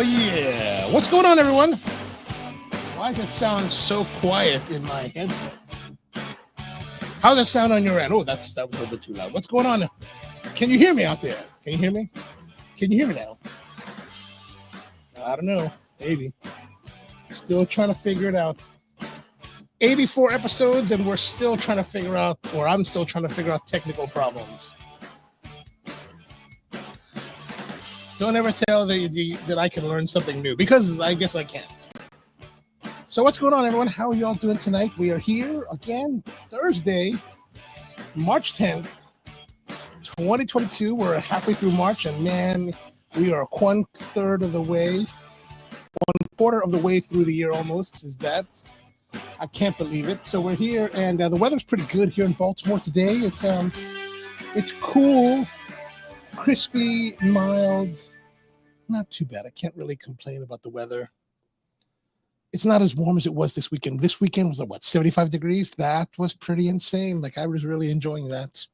Oh, yeah. What's going on, everyone? Why does it sound so quiet in my headset? How does it sound on your end? Oh, that was a little bit too loud. What's going on? Can you hear me out there? Can you hear me? Can you hear me now? I don't know. Maybe. Still trying to figure it out. 84 episodes, and we're still trying to figure out, or I'm still trying to figure out technical problems. Don't ever tell that I can learn something new, because I guess I can't. So what's going on, everyone? How are y'all doing tonight? We are here again, Thursday, March 10th, 2022. We're halfway through March, and man, we are 1/3 of the way, 1/4 of the way through the year almost. Is that? I can't believe it. So we're here, and the weather's pretty good here in Baltimore today. It's cool, crispy, mild, not too bad. I can't really complain about the weather. It's not as warm as it was this weekend. This weekend was what, 75 degrees? That was pretty insane. Like, I was really enjoying that.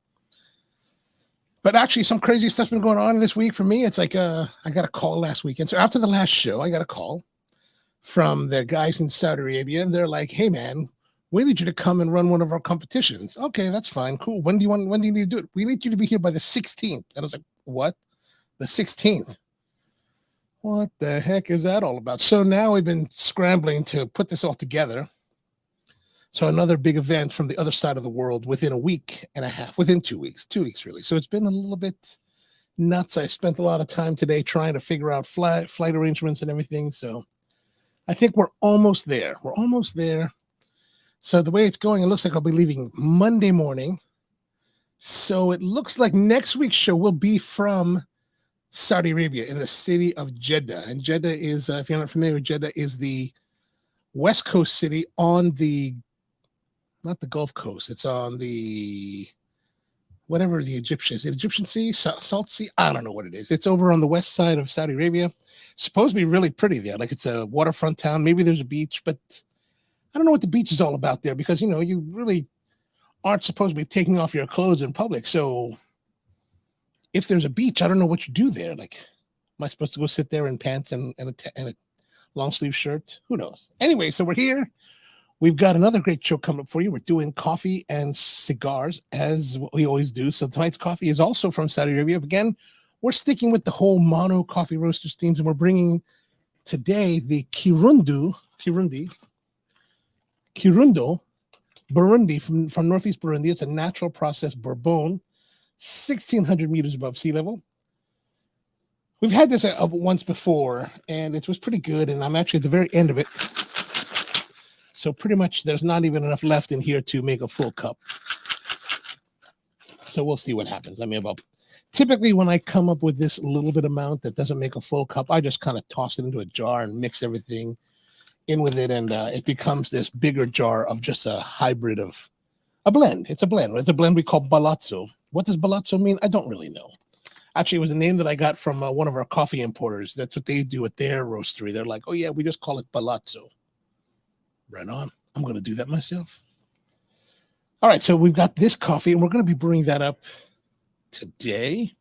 But actually, some crazy stuff's been going on this week for me. It's like I got a call last weekend. So after the last show, I got a call from the guys in Saudi Arabia, and they're like, "Hey, man, we need you to come and run one of our competitions." Okay, that's fine, cool. When do you need to do it? We need you to be here by the 16th. And I was like, "What? The 16th? What the heck is that all about?" So now we've been scrambling to put this all together. So another big event from the other side of the world within a week and a half, within 2 weeks, 2 weeks really. So it's been a little bit nuts. I spent a lot of time today trying to figure out flight arrangements and everything. So I think we're almost there. We're almost there. So the way it's going, it looks like I'll be leaving Monday morning. So it looks like next week's show will be from Saudi Arabia in the city of Jeddah. And Jeddah is, if you're not familiar with Jeddah, is the West Coast city on the, not the Gulf Coast. It's on the, whatever the Egyptian Sea, Salt Sea. I don't know what it is. It's over on the west side of Saudi Arabia. It's supposed to be really pretty there. Like, it's a waterfront town. Maybe there's a beach, but I don't know what the beach is all about there, because, you know, you really aren't supposed to be taking off your clothes in public. So if there's a beach, I don't know what you do there. Like, am I supposed to go sit there in pants and a long sleeve shirt? Who knows? Anyway, so we're here. We've got another great show coming up for you. We're doing coffee and cigars, as we always do. So tonight's coffee is also from Saudi Arabia. Again, we're sticking with the whole mono coffee roasters themes, and we're bringing today the Kirundo Burundi from Northeast Burundi. It's a natural process bourbon, 1,600 meters above sea level. We've had this once before, and it was pretty good, and I'm actually at the very end of it. So pretty much there's not even enough left in here to make a full cup. So we'll see what happens. I mean, typically when I come up with this little bit amount that doesn't make a full cup, I just kind of toss it into a jar and mix everything in with it, and it becomes this bigger jar of just a hybrid of a blend. It's a blend. It's a blend we call Baratza. What does Baratza mean? I don't really know. Actually, it was a name that I got from one of our coffee importers. That's what they do at their roastery. They're like, "Oh yeah, we just call it Baratza." Right on. I'm going to do that myself. All right, so we've got this coffee, and we're going to be brewing that up today.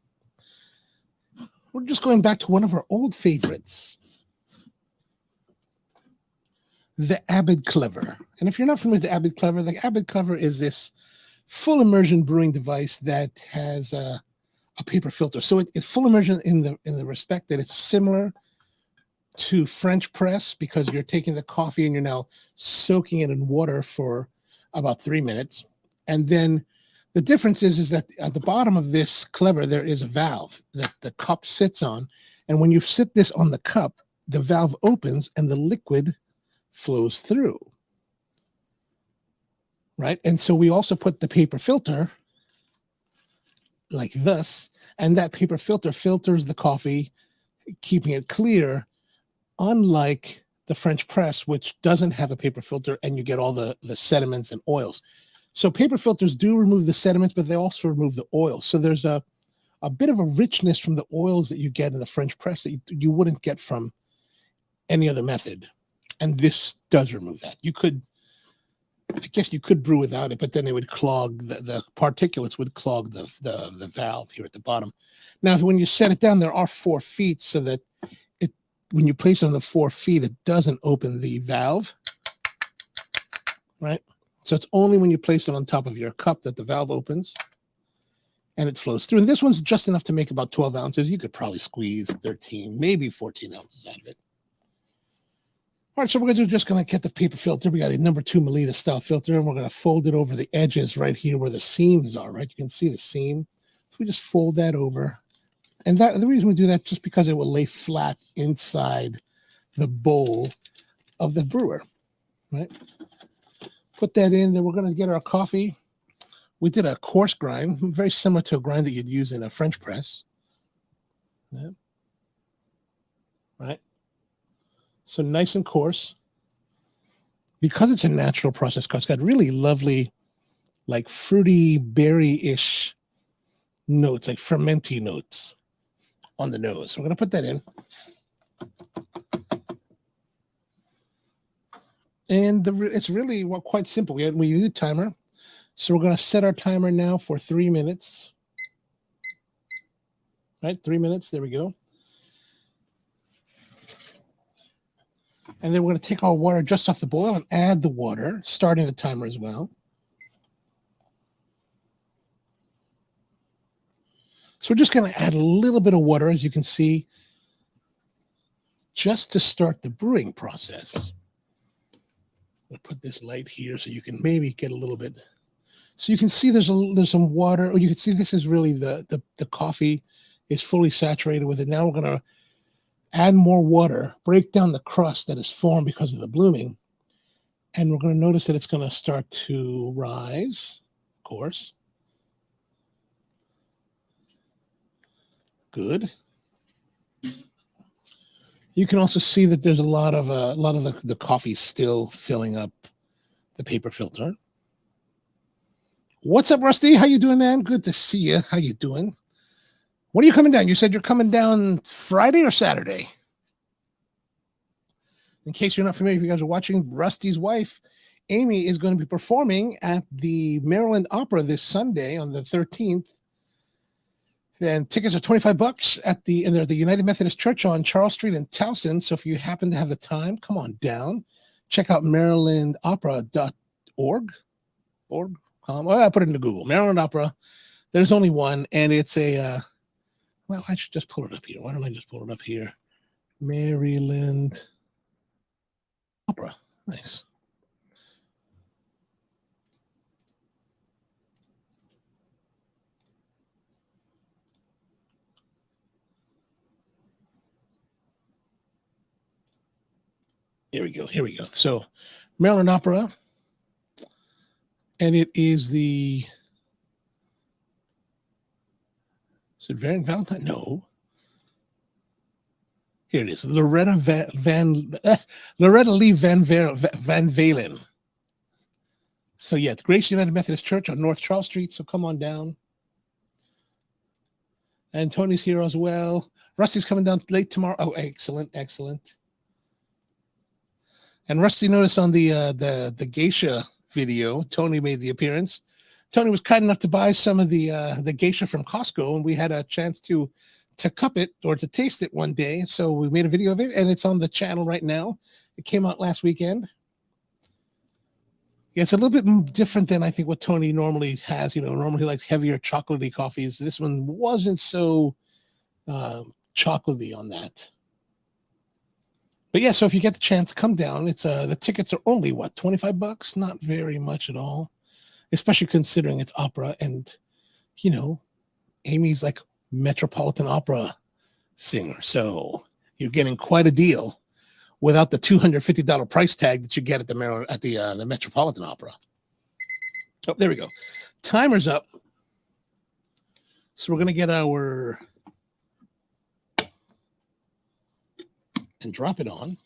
We're just going back to one of our old favorites, the Abbott Clever. And if you're not familiar with the Abbott Clever is this full immersion brewing device that has a paper filter. So it's full immersion in the respect that it's similar to French press, because you're taking the coffee and you're now soaking it in water for about 3 minutes. And then the difference is that at the bottom of this Clever, there is a valve that the cup sits on. And when you sit this on the cup, the valve opens and the liquid flows through. Right? And so we also put the paper filter like this, and that paper filter filters the coffee, keeping it clear, unlike the French press, which doesn't have a paper filter, and you get all the sediments and oils. So paper filters do remove the sediments, but they also remove the oils. So there's a bit of a richness from the oils that you get in the French press that you wouldn't get from any other method. And this does remove that. I guess you could brew without it, but then it would clog, the particulates would clog the valve here at the bottom. Now, when you set it down, there are 4 feet so that when you place it on the 4 feet, it doesn't open the valve, right? So it's only when you place it on top of your cup that the valve opens and it flows through. And this one's just enough to make about 12 ounces. You could probably squeeze 13, maybe 14 ounces out of it. All right, so we're just going to get the paper filter. We got a number 2 Melita style filter, and we're going to fold it over the edges right here where the seams are, right? You can see the seam. So we just fold that over. And that the reason we do that just because it will lay flat inside the bowl of the brewer, right? Put that in. Then we're going to get our coffee. We did a coarse grind, very similar to a grind that you'd use in a French press. Yeah. Right? So nice and coarse. Because it's a natural process, it's got really lovely, like fruity, berry-ish notes, like fermenty notes on the nose. So we're going to put that in. And it's really quite simple. We use a timer. So we're going to set our timer now for 3 minutes. Right, 3 minutes. There we go. And then we're going to take our water just off the boil and add the water, starting the timer as well. So we're just going to add a little bit of water, as you can see, just to start the brewing process. I'll put this light here so you can maybe get a little bit. So you can see there's some water, or you can see this is really the coffee is fully saturated with it. Now we're going to add more water, break down the crust that is formed because of the blooming. And we're going to notice that it's going to start to rise, of course. Good. You can also see that there's a lot of the coffee still filling up the paper filter. What's up, Rusty? How you doing, man? Good to see you. How you doing? When are you coming down? You said you're coming down Friday or Saturday? In case you're not familiar, if you guys are watching, Rusty's wife, Amy, is going to be performing at the Maryland Opera this Sunday on the 13th. And tickets are $25 at the United Methodist Church on Charles Street in Towson. So if you happen to have the time, come on down. Check out marylandopera.org. Well, I put it into Google. Maryland Opera. There's only one, and it's a well, I should just pull it up here. Why don't I just pull it up here? Maryland Opera. Nice. Here we go. So Maryland Opera. And it is is it Valentine? No. Here it is. Loretta Lee Van Valen. So yeah, the Grace United Methodist Church on North Charles Street. So come on down. And Tony's here as well. Rusty's coming down late tomorrow. Oh, excellent. And Rusty noticed on the geisha video, Tony made the appearance. Tony was kind enough to buy some of the geisha from Costco, and we had a chance to cup it or to taste it one day. So we made a video of it, and it's on the channel right now. It came out last weekend. Yeah, it's a little bit different than I think what Tony normally has. Normally he likes heavier chocolatey coffees. This one wasn't so chocolatey on that. But yeah, so if you get the chance, come down. It's the tickets are only $25? Not very much at all, especially considering it's opera, and Amy's like Metropolitan Opera singer, so you're getting quite a deal without the $250 price tag that you get at the Metropolitan Opera. Oh, there we go. Timer's up, so we're gonna get our and drop it on.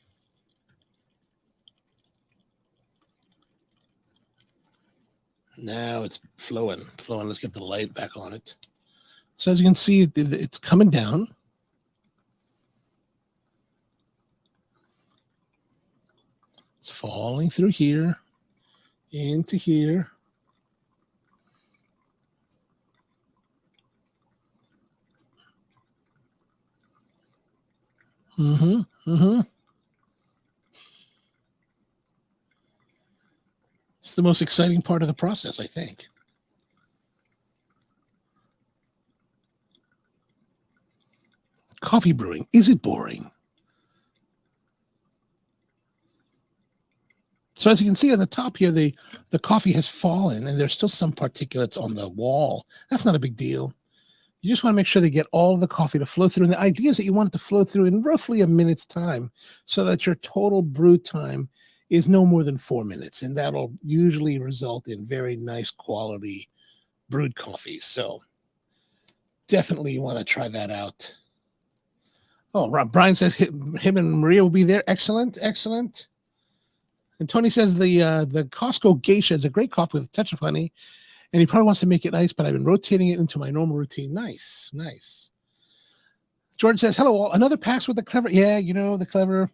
Now it's flowing. Let's get the light back on it. So as you can see, it's coming down. It's falling through here, into here. Mm-hmm. It's the most exciting part of the process, I think. Coffee brewing, is it boring? So as you can see on the top here, the coffee has fallen and there's still some particulates on the wall. That's not a big deal. You just want to make sure they get all the coffee to flow through. And the idea is that you want it to flow through in roughly a minute's time so that your total brew time is no more than 4 minutes. And that'll usually result in very nice quality brewed coffee. So definitely you want to try that out. Oh, Brian says him and Maria will be there. Excellent, excellent. And Tony says the Costco Geisha is a great coffee with a touch of honey, and he probably wants to make it nice, but I've been rotating it into my normal routine. Nice, nice. George says, hello all. Another pass with the Clever. Yeah, you know, the Clever.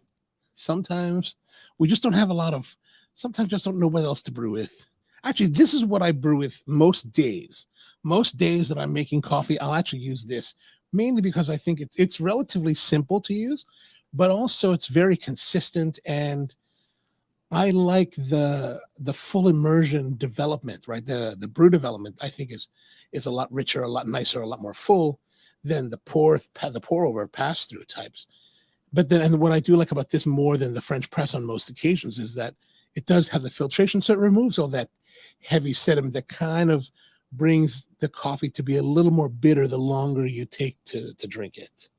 Sometimes we just don't have a lot of, sometimes just don't know what else to brew with. Actually, this is what I brew with most days. Most days that I'm making coffee, I'll actually use this, mainly because I think it's relatively simple to use, but also it's very consistent, and I like the full immersion development, right? The brew development, I think is a lot richer, a lot nicer, a lot more full than the pour over pass through types. But then, and what I do like about this more than the French press on most occasions is that it does have the filtration, so it removes all that heavy sediment that kind of brings the coffee to be a little more bitter the longer you take to drink it.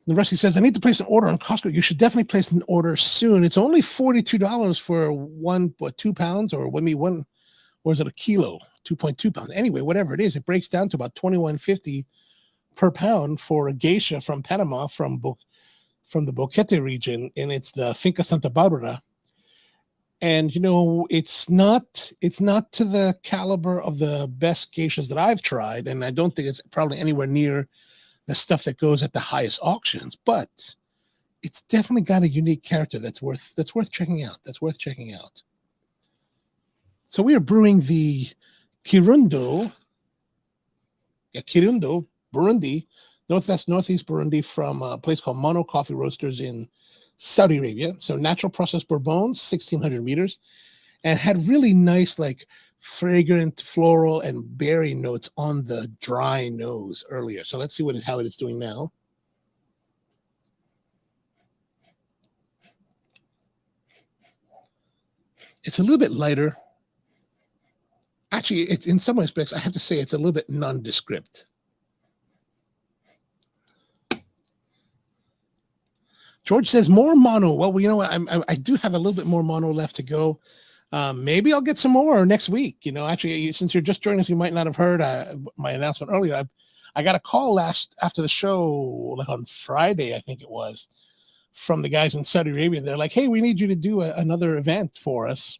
The Rusty says, I need to place an order on Costco. You should definitely place an order soon. It's only $42 for 2 pounds, or one, or is it a kilo? 2.2 pounds. Anyway, whatever it is, it breaks down to about $21.50 per pound for a geisha from Panama, from the Boquete region, and it's the Finca Santa Barbara. And you know, it's not to the caliber of the best geishas that I've tried, and I don't think it's probably anywhere near the stuff that goes at the highest auctions, but it's definitely got a unique character that's worth checking out. That's worth checking out. So we are brewing the Kirundo, Burundi, northeast Burundi, from a place called Mono Coffee Roasters in Saudi Arabia. So natural process bourbons, 1,600 meters, and had really nice, like, fragrant floral and berry notes on the dry nose earlier. So let's see how it is doing now. It's a little bit lighter. Actually, it's, in some respects, I have to say it's a little bit nondescript. George says more mono. Well, you know what? I do have a little bit more mono left to go. Maybe I'll get some more next week. You know, actually, since you're just joining us, you might not have heard my announcement earlier. I got a call after the show, like on Friday, I think it was, from the guys in Saudi Arabia. They're like, hey, we need you to do another event for us.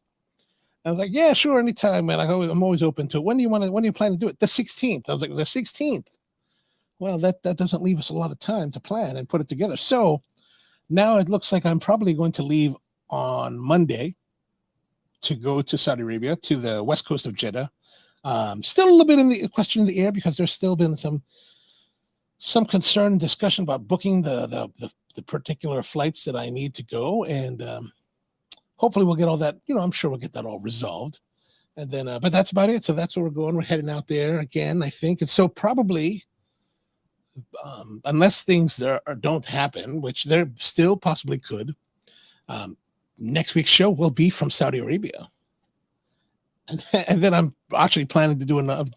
I was like, yeah, sure, anytime, man. I'm always open to it. When do you plan to do it? The 16th. I was like, the 16th. Well, that doesn't leave us a lot of time to plan and put it together. So now it looks like I'm probably going to leave on Monday to go to Saudi Arabia, to the west coast of Jeddah. Still a little bit in the question in the air, because there's still been some concern and discussion about booking the particular flights that I need to go, and hopefully we'll get all that. You know, I'm sure we'll get that all resolved, and then. But that's about it. So that's where we're going. We're heading out there again, I think, and so probably. Unless things don't happen, which there still possibly could, next week's show will be from Saudi Arabia. And then I'm actually planning to do another.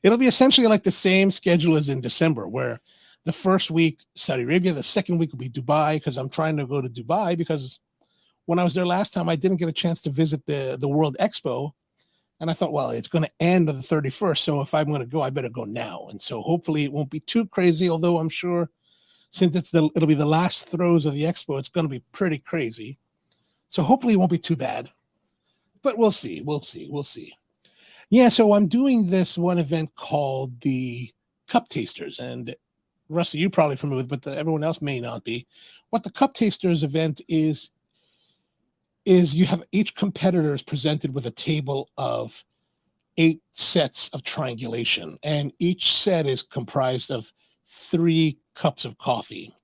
It'll be essentially like the same schedule as in December, where the first week, Saudi Arabia, the second week will be Dubai, because I'm trying to go to Dubai, because when I was there last time, I didn't get a chance to visit the World Expo. And I thought, well, it's going to end on the 31st. So if I'm going to go, I better go now. And so hopefully it won't be too crazy, although I'm sure since it'll be the last throes of the expo, it's going to be pretty crazy. So hopefully it won't be too bad. But we'll see. Yeah, so I'm doing this one event called the Cup Tasters. And Rusty, you're probably familiar with it, but everyone else may not be. What the Cup Tasters event is you have each competitor is presented with a table of 8 sets of triangulation, and each set is comprised of 3 cups of coffee,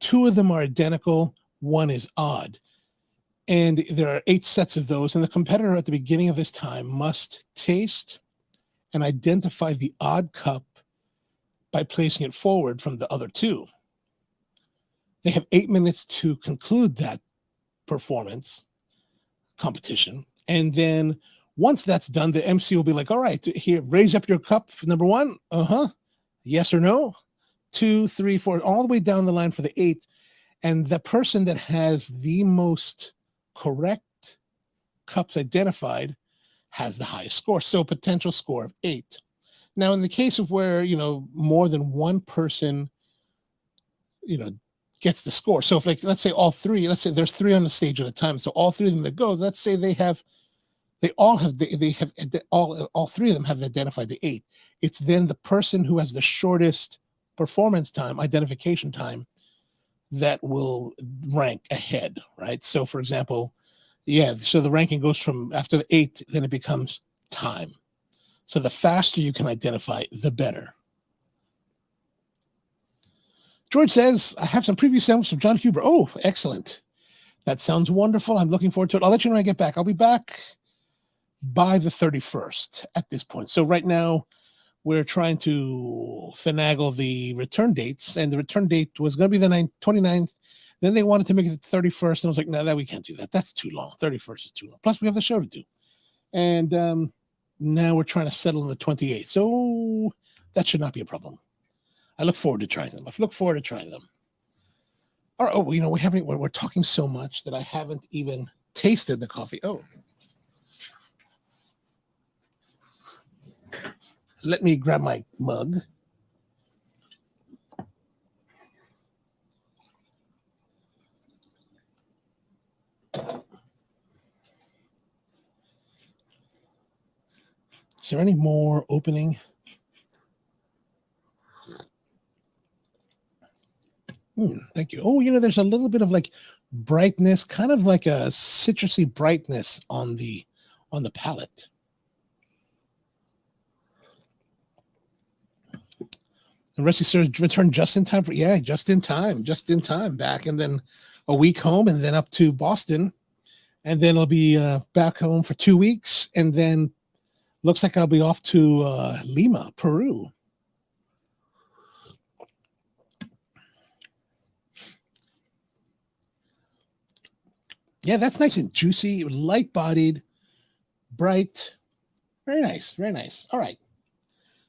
2 of them are identical, 1 is odd. And there are 8 sets of those. And the competitor at the beginning of this time must taste and identify the odd cup by placing it forward from the other 2. They have 8 minutes to conclude that performance competition. And then once that's done, the MC will be like, all right, here, raise up your cup for number 1. Yes or no? 2, 3, 4, all the way down the line for the 8. And the person that has the most correct cups identified has the highest score. So potential score of 8. Now, in the case of where, more than one person, gets the score. So if, like, let's say all 3, let's say there's 3 on the stage at a time. So all 3 of them that go, let's say all 3 of them have identified the 8. It's then the person who has the shortest performance time, identification time, that will rank ahead, right? So for example, so the ranking goes from after the 8, then it becomes time. So the faster you can identify, the better. George says, I have some preview samples from John Huber. Oh, excellent. That sounds wonderful. I'm looking forward to it. I'll let you know when I get back. I'll be back by the 31st at this point. So right now, we're trying to finagle the return dates, and the return date was going to be the 29th. Then they wanted to make it the 31st, and I was like, no, that we can't do that. That's too long. 31st is too long. Plus, we have the show to do. And now we're trying to settle on the 28th. So that should not be a problem. I look forward to trying them. All right, we're talking so much that I haven't even tasted the coffee. Oh. Let me grab my mug. Is there any more opening? Thank you. Oh, there's a little bit of like brightness, kind of like a citrusy brightness on the palate. And Rusty Sir returned just in time just in time back, and then a week home, and then up to Boston, and then I'll be back home for 2 weeks, and then looks like I'll be off to Lima, Peru. Yeah, that's nice and juicy, light-bodied, bright. Very nice, very nice. All right.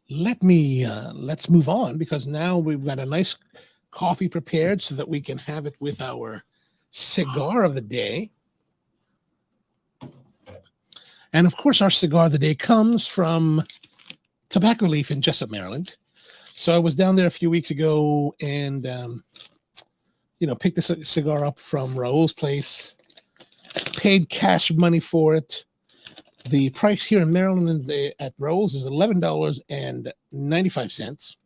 Let's move on, because now we've got a nice coffee prepared so that we can have it with our cigar of the day. And of course, our cigar of the day comes from Tobacco Leaf in Jessup, Maryland. So I was down there a few weeks ago and, picked this cigar up from Raul's place, paid cash money for it. The price here in Maryland at Raul's is $11.95,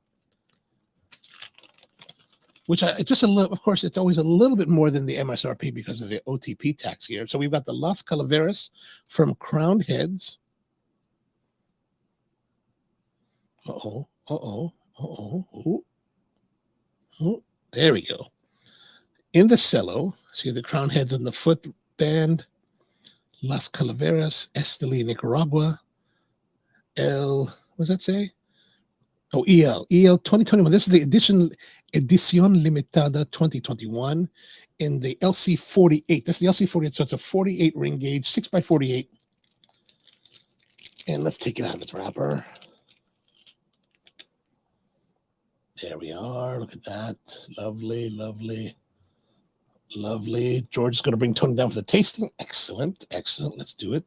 which of course, it's always a little bit more than the MSRP because of the OTP tax here. So we've got the Las Calaveras from Crowned Heads. There we go. In the cello, see the Crowned Heads on the foot band. Las Calaveras, Esteli, Nicaragua. What does that say? Oh, EL 2021. This is the Edición Limitada 2021 in the LC48. That's the LC48, so it's a 48 ring gauge, 6x48. And let's take it out of its wrapper. There we are. Look at that. Lovely, lovely. Lovely. George is going to bring Tony down for the tasting. Excellent. Excellent. Let's do it.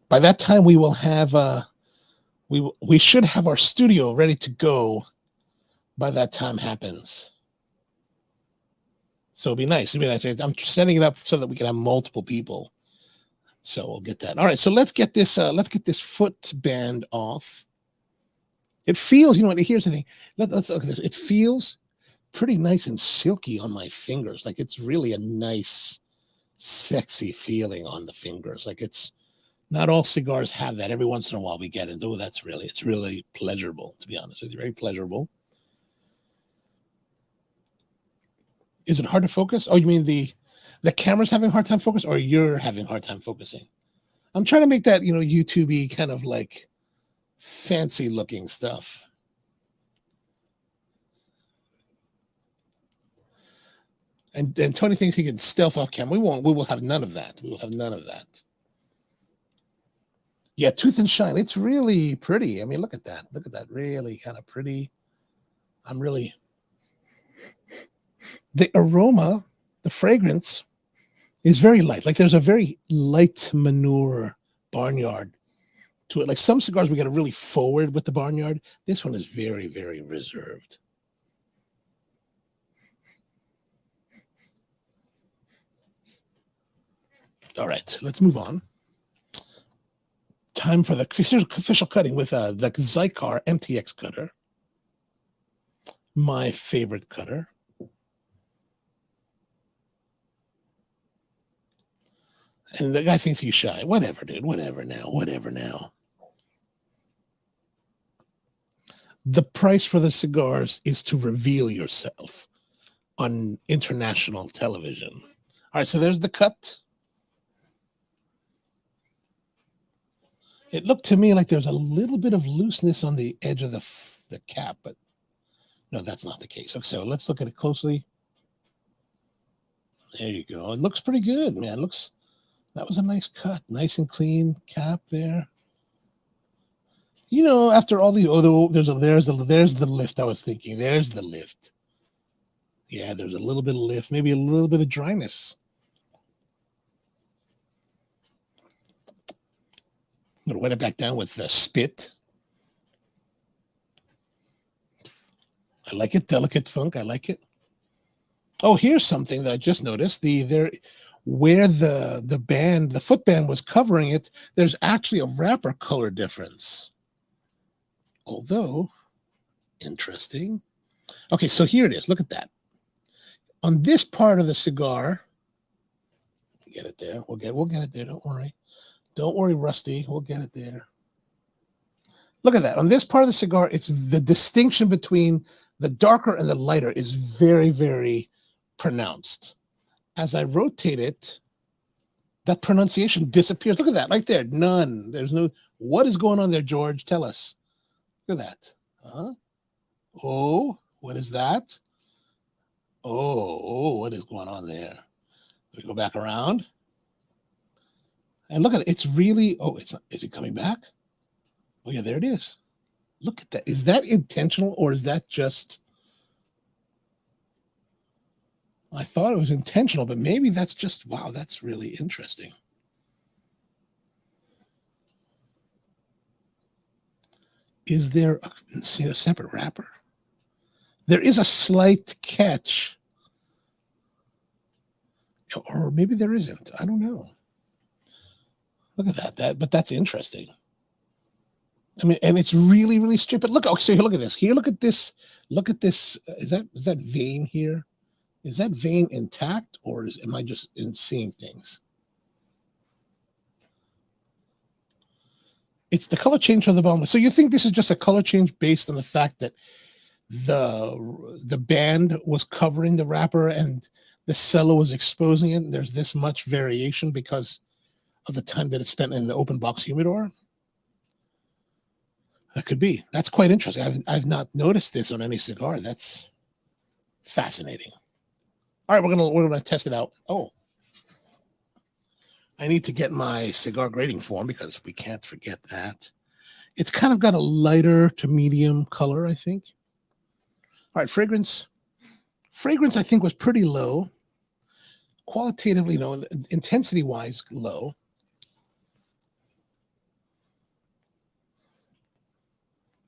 By that time, we will have we should have our studio ready to go by that time happens. So it'll be nice. I'm setting it up so that we can have multiple people. So we'll get that. All right. So let's get this foot band off. It feels, here's the thing. Let's look at this. It feels pretty nice and silky on my fingers. Like, it's really a nice, sexy feeling on the fingers. Like, it's not all cigars have that. Every once in a while we get it. Oh, it's really pleasurable, to be honest with you. Very pleasurable. Is it hard to focus? Oh, you mean the camera's having a hard time focus, or you're having a hard time focusing? I'm trying to make that, YouTube-y kind of like fancy looking stuff. And Tony thinks he can stealth off camera. We won't. We will have none of that. We will have none of that. Yeah, Tooth and Shine. It's really pretty. I mean, look at that. Look at that. Really kind of pretty. The aroma, the fragrance is very light. Like there's a very light manure barnyard to it. Like some cigars, we get a really forward with the barnyard. This one is very, very reserved. All right, let's move on. Time for the official cutting with the Xikar MTX cutter. My favorite cutter. And the guy thinks he's shy. Whatever, dude. Whatever now. The price for the cigars is to reveal yourself on international television. All right, so there's the cut. It looked to me like there's a little bit of looseness on the edge of the cap, but no, that's not the case. Okay, so let's look at it closely. There you go. It looks pretty good, man. That was a nice cut, nice and clean cap there. After all there's the lift. I was thinking, there's the lift. Yeah, there's a little bit of lift, maybe a little bit of dryness. I'm gonna wet it back down with spit. I like it, delicate funk. I like it. Oh, here's something that I just noticed. Where the foot band was covering it, there's actually a wrapper color difference. Although, interesting. Okay, so here it is. Look at that. On this part of the cigar, get it there. We'll get it there. Don't worry. Don't worry, Rusty. We'll get it there. Look at that. On this part of the cigar, it's the distinction between the darker and the lighter is very, very pronounced. As I rotate it, that pronunciation disappears. Look at that right there. None. There's no. What is going on there, George? Tell us. Look at that. Oh, what is that? Oh, what is going on there? We go back around. And look at it. It's really, is it coming back? Oh, yeah, there it is. Look at that. Is that intentional or is that just, I thought it was intentional, but maybe that's just, wow, that's really interesting. Is there a separate wrapper? There is a slight catch. Or maybe there isn't. I don't know. Look at that. But that's interesting. I mean, and it's really, really stripped. But look, okay, so look at this. Here, look at this. Look at this. Is that vein here? Is that vein intact, or am I just seeing things? It's the color change from the bottom. So you think this is just a color change based on the fact that the band was covering the wrapper and the cello was exposing it, and there's this much variation because of the time that it's spent in the open box humidor? That could be. That's quite interesting. I've not noticed this on any cigar. That's fascinating. All right, we're gonna test it out. Oh, I need to get my cigar grading form because we can't forget that. It's kind of got a lighter to medium color, I think. All right, fragrance. Fragrance, I think, was pretty low. Qualitatively, no. Intensity-wise, low.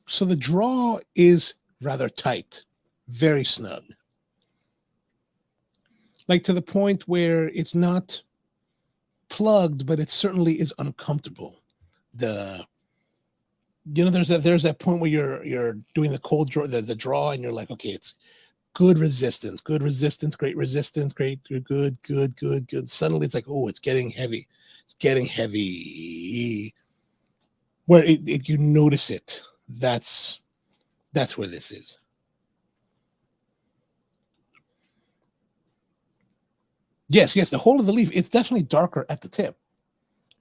So the draw is rather tight, very snug. Like to the point where it's not plugged, but it certainly is uncomfortable. There's that point where you're doing the cold draw, the draw, and you're like, okay, it's good resistance, great resistance, great, good. Suddenly it's like, oh, it's getting heavy. It's getting heavy. Where you notice it. That's where this is. Yes, yes, the whole of the leaf, it's definitely darker at the tip.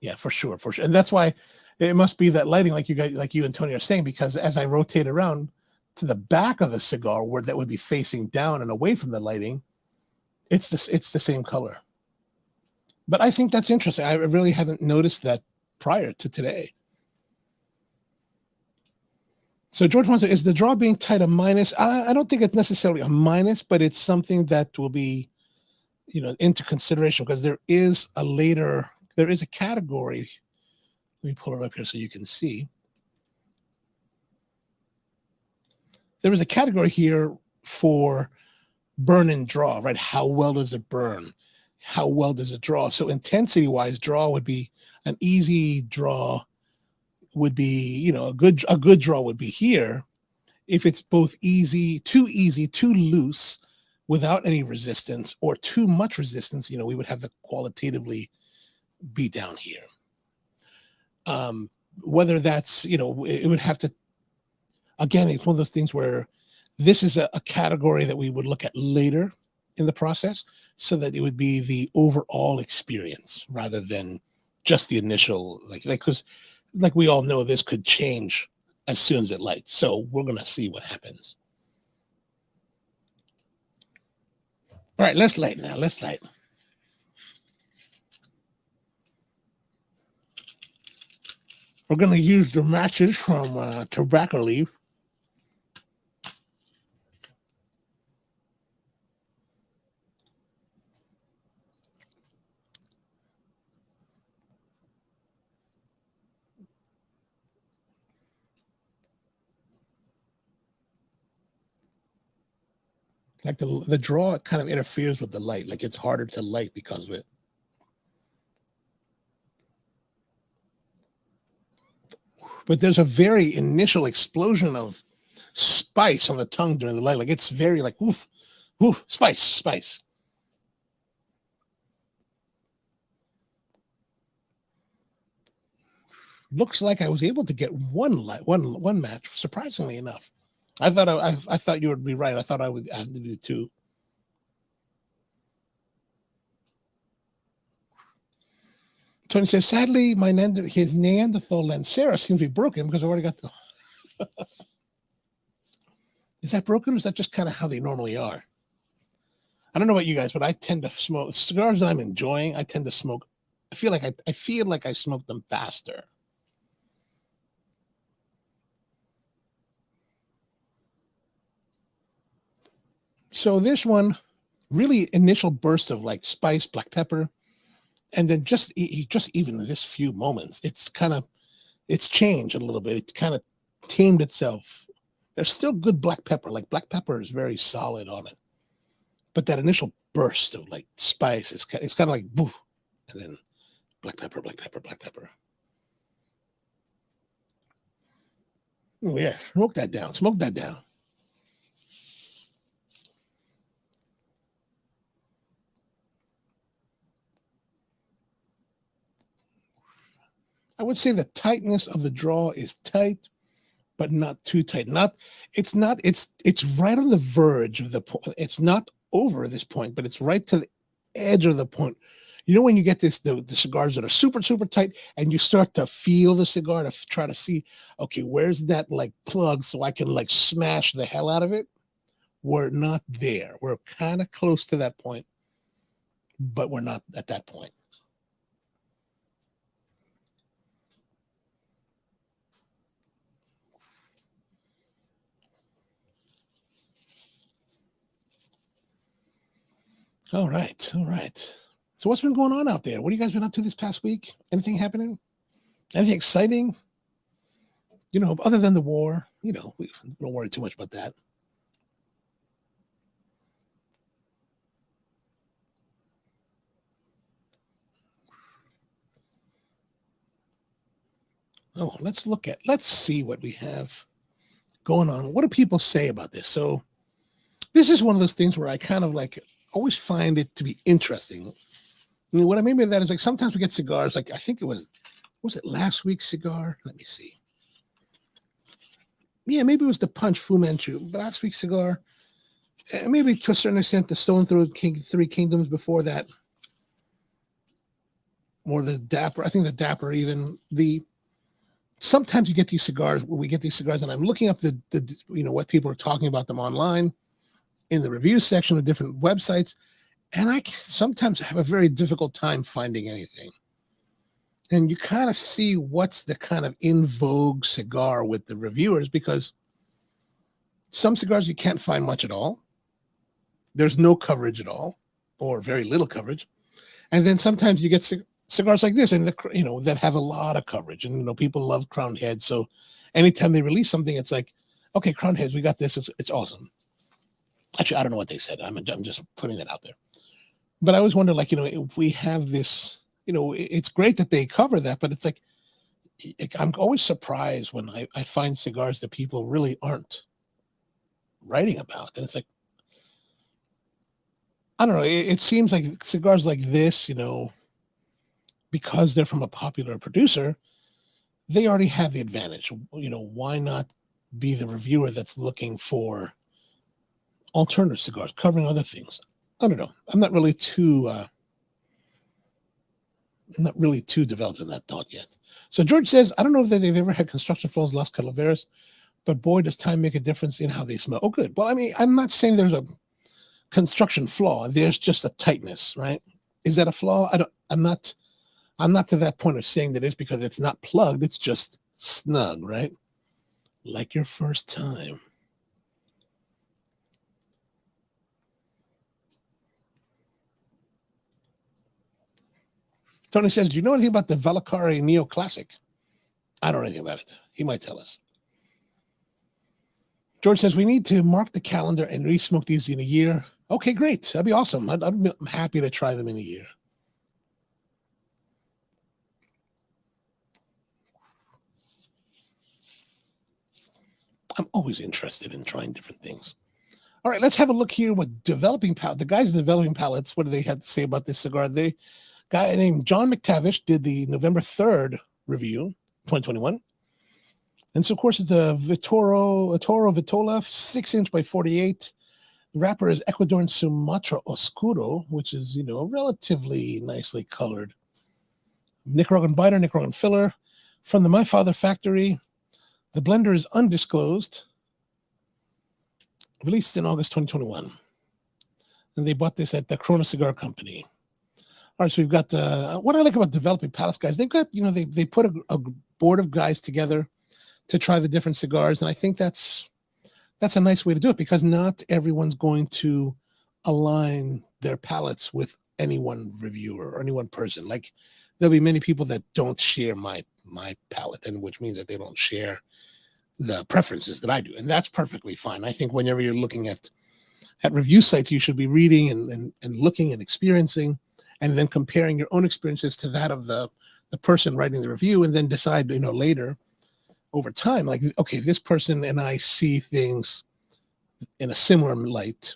Yeah, for sure, for sure. And that's why it must be that lighting, like you and Tony are saying, because as I rotate around to the back of the cigar, where that would be facing down and away from the lighting, it's the same color. But I think that's interesting. I really haven't noticed that prior to today. So George wants to, is the draw being tight a minus? I don't think it's necessarily a minus, but it's something that will be, into consideration, because there is a category. Let me pull it up here so you can see. There is a category here for burn and draw, right? How well does it burn? How well does it draw? So intensity-wise, draw would be an easy draw. Would be, a good draw would be here. If it's both easy, too loose, without any resistance, or too much resistance, we would have the qualitatively be down here. Whether that's, it would have to, again, it's one of those things where this is a category that we would look at later in the process, so that it would be the overall experience rather than just the initial, because like we all know, this could change as soon as it lights. So we're going to see what happens. All right, let's light now. Let's light. We're going to use the matches from tobacco leaf. Like the draw kind of interferes with the light. Like it's harder to light because of it. But there's a very initial explosion of spice on the tongue during the light. Like it's very like, woof, woof, spice. Looks like I was able to get one match, surprisingly enough. I thought you would be right. I thought I would have to do two. Tony says, sadly, his Neanderthal Lancera seems to be broken because I already got the... Is that broken, or is that just kind of how they normally are? I don't know about you guys, but I tend to smoke cigars that I'm enjoying. I tend to smoke. I feel like I smoke them faster. So this one, really initial burst of like spice, black pepper, and then just even this few moments, it's changed a little bit. It kind of tamed itself. There's still good black pepper. Like black pepper is very solid on it, but that initial burst of like spice it's kind of like boof, and then black pepper. Oh yeah, smoke that down. I would say the tightness of the draw is tight, but not too tight. It's right on the verge of the point. It's not over this point, but it's right to the edge of the point. When you get the cigars that are super, super tight, and you start to feel the cigar to try to see, okay, where's that like plug so I can like smash the hell out of it? We're not there. We're kind of close to that point, but we're not at that point. All right. So what's been going on out there? What have you guys been up to this past week? Anything happening? Anything exciting? Other than the war, we don't worry too much about that. Oh, let's see what we have going on. What do people say about this? So this is one of those things where I kind of like always find it to be interesting. What I mean by that is like sometimes we get cigars, like I think it was it last week's cigar? Let me see. Yeah, maybe it was the Punch Fu Manchu, but last week's cigar. Maybe to a certain extent the Stone Through Three Kingdoms before that. or the Dapper. I think the Dapper even sometimes you get these cigars. We get these cigars, and I'm looking up the what people are talking about them online in the review section of different websites, and I sometimes have a very difficult time finding anything. And you kind of see what's the kind of in vogue cigar with the reviewers, because some cigars you can't find much at all. There's no coverage at all, or very little coverage. And then sometimes you get cigars like this, and that have a lot of coverage. And people love Crowned Heads, so anytime they release something, it's like, okay, Crowned Heads, we got this. It's awesome. Actually, I don't know what they said. I'm just putting that out there. But I always wonder, if we have this. It's great that they cover that, but it's like I'm always surprised when I find cigars that people really aren't writing about. And it's like, I don't know. It seems like cigars like this, because they're from a popular producer, they already have the advantage. Why not be the reviewer that's looking for alternative cigars, covering other things? I don't know. I'm not really too developed in that thought yet. So George says, I don't know if they've ever had construction flaws Las Calaveras, but boy, does time make a difference in how they smell. Oh, good. Well, I mean, I'm not saying there's a construction flaw. There's just a tightness, right? Is that a flaw? I'm not to that point of saying that it's because it's not plugged. It's just snug, right? Like your first time. Tony says, do you know anything about the Valkyrie Neo Classic? I don't know anything about it. He might tell us. George says, we need to mark the calendar and re-smoke these in a year. Okay, great. That'd be awesome. I'm happy to try them in a year. I'm always interested in trying different things. All right, let's have a look here what developing palette. The guys developing palettes, what do they have to say about this cigar? They guy named John McTavish did the November 3rd review, 2021. And so, of course, it's a Toro Vitola, 6-inch by 48. The wrapper is Ecuadorian Sumatra Oscuro, which is, relatively nicely colored. Nicaraguan biter, Nicaraguan filler. From the My Father factory. The blender is undisclosed. Released in August 2021. And they bought this at the Corona Cigar Company. All right, so we've got what I like about developing palates, guys. They've got, they put a board of guys together to try the different cigars, and I think that's a nice way to do it, because not everyone's going to align their palates with any one reviewer or any one person. Like, there'll be many people that don't share my palate, and which means that they don't share the preferences that I do, and that's perfectly fine. I think whenever you're looking at review sites, you should be reading and looking and experiencing, and then comparing your own experiences to that of the person writing the review, and then decide, later over time, like, okay, this person and I see things in a similar light,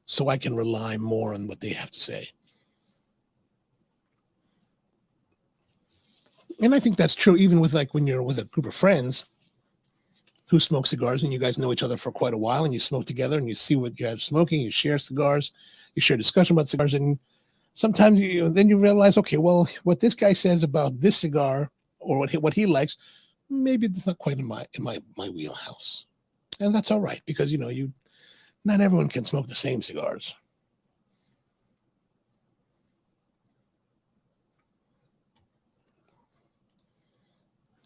so I can rely more on what they have to say. And I think that's true even with, like, when you're with a group of friends who smoke cigars, and you guys know each other for quite a while, and you smoke together, and you see what you have smoking, you share cigars, you share discussion about cigars, and sometimes then you realize, okay, well, what this guy says about this cigar, or what he likes, maybe it's not quite in my wheelhouse, and that's all right, because not everyone can smoke the same cigars.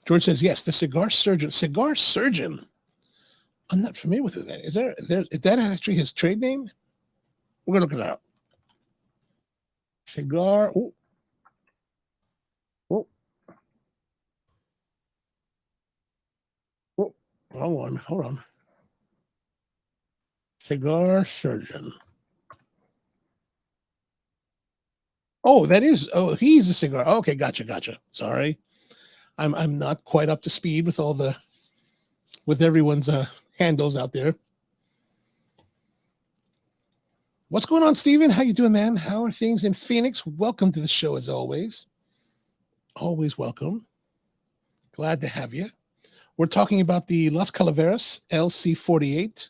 George says, yes, the Cigar Surgeon. Cigar Surgeon. I'm not familiar with that. Is that actually his trade name? We're gonna look it up. Cigar. Oh. Oh. Oh. Hold on. Cigar Surgeon. Oh, he's a cigar. Okay, gotcha. Sorry. I'm not quite up to speed with everyone's handles out there. What's going on, Steven? How you doing, man? How are things in Phoenix? Welcome to the show, as always. Always welcome. Glad to have you. We're talking about the Las Calaveras LC48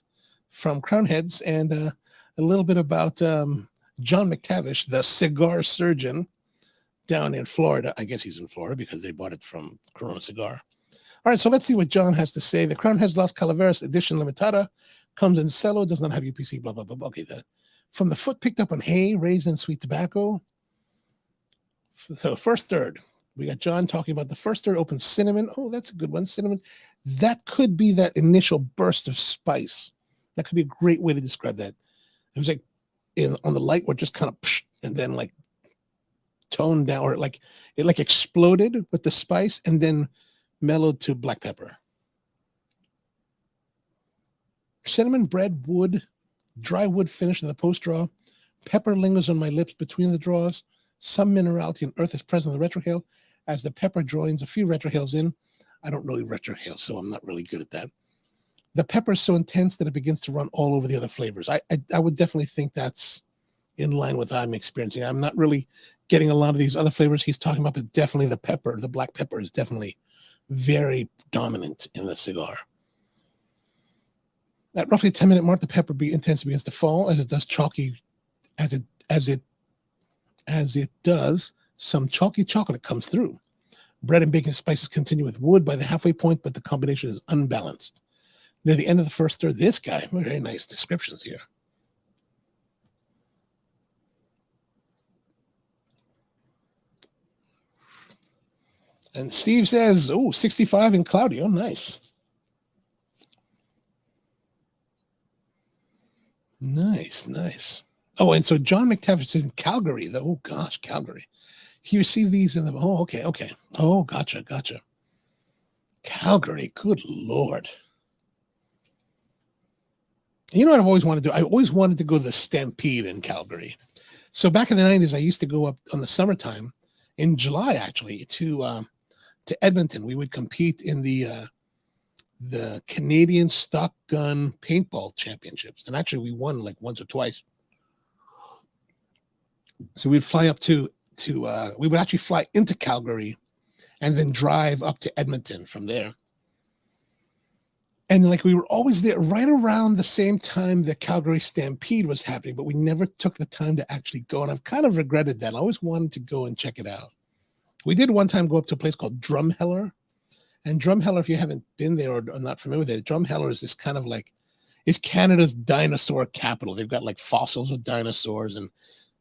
from Crowned Heads, and a little bit about John McTavish, the Cigar Surgeon, down in Florida. I guess he's in Florida because they bought it from Corona Cigar. All right, so let's see what John has to say. The Crowned Heads Las Calaveras edition limitada comes in cello, does not have UPC, blah, blah, blah. Okay, from the foot picked up on hay, raisin, sweet tobacco. So first third, we got John talking about the first third open cinnamon. Oh, that's a good one, cinnamon. That could be that initial burst of spice. That could be a great way to describe that. It was like on the light where it just kind of, and then like toned down, or like it like exploded with the spice and then mellowed to black pepper. Cinnamon, bread, wood, dry wood finish in the post draw. Pepper lingers on my lips between the draws. Some minerality and earth is present in the retrohale as the pepper joins a few retrohales in. I don't really retrohale, so I'm not really good at that. The pepper is so intense that it begins to run all over the other flavors. I would definitely think that's in line with what I'm experiencing. I'm not really getting a lot of these other flavors he's talking about, but definitely the pepper, the black pepper is definitely very dominant in the cigar. At roughly 10-minute mark, the pepper intensity begins to fall as it does chalky, as it does, some chalky chocolate comes through. Bread and bacon spices continue with wood by the halfway point, but the combination is unbalanced. Near the end of the first third, this guy, very nice descriptions here. And Steve says, oh, 65 and cloudy. Oh, nice. Nice, nice. Oh, and so John McTavish is in Calgary, though. Oh, gosh, Calgary. He received these in the, oh, okay. Oh, gotcha. Calgary, good Lord. You know what I've always wanted to do? I always wanted to go to the Stampede in Calgary. So back in the 90s, I used to go up on the summertime, in July, actually, to Edmonton. We would compete in the Canadian Stock Gun Paintball Championships. And actually, we won like once or twice. So we'd fly up we would actually fly into Calgary and then drive up to Edmonton from there. And like we were always there right around the same time the Calgary Stampede was happening, but we never took the time to actually go. And I've kind of regretted that. I always wanted to go and check it out. We did one time go up to a place called Drumheller. And Drumheller, if you haven't been there or not familiar with it, Drumheller is this kind of like, it's Canada's dinosaur capital. They've got like fossils of dinosaurs and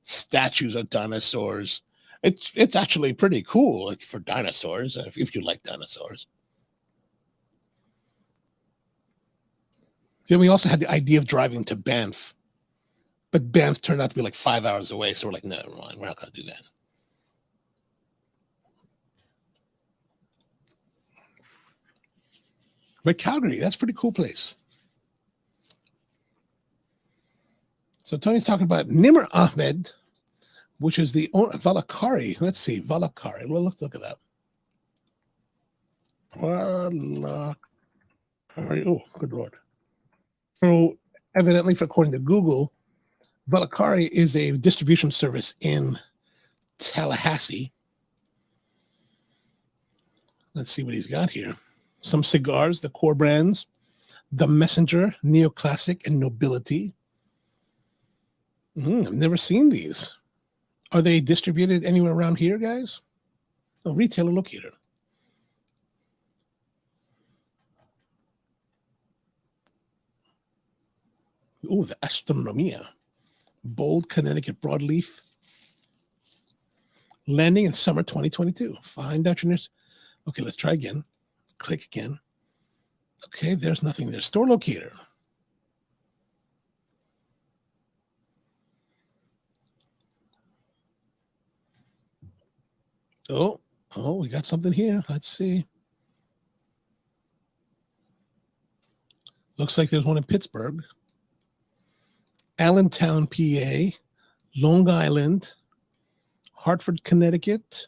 statues of dinosaurs. It's actually pretty cool, like for dinosaurs, if you like dinosaurs. Then we also had the idea of driving to Banff, but Banff turned out to be like 5 hours away. So we're like, no, never mind, we're not going to do that. But Calgary, that's a pretty cool place. So Tony's talking about Nimr Ahmed, which is the Valakari. Let's see, Valakari. Well, let's look at that. Valakari. Oh, good Lord. So evidently, according to Google, Valakari is a distribution service in Tallahassee. Let's see what he's got here. Some cigars, the core brands, The Messenger, Neoclassic, and Nobility. I've never seen these. Are they distributed anywhere around here, guys? Oh, retailer locator. Oh, the Astronomia. Bold Connecticut broadleaf. Landing in summer 2022. Find out your news. Okay, let's try again. Click again. Okay, there's nothing there. Store locator. Oh, we got something here. Let's see. Looks like there's one in Pittsburgh. Allentown, PA. Long Island. Hartford, Connecticut.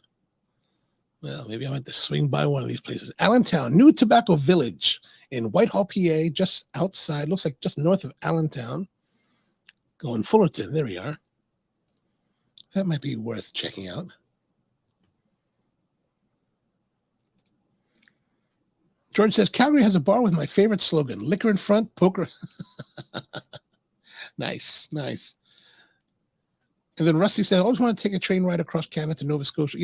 Well, maybe I might have to swing by one of these places. Allentown, New Tobacco Village in Whitehall, PA, just outside, looks like just north of Allentown. Going Fullerton, there we are. That might be worth checking out. George says, Calgary has a bar with my favorite slogan, liquor in front, poker. Nice. And then Rusty said, I always want to take a train ride across Canada to Nova Scotia.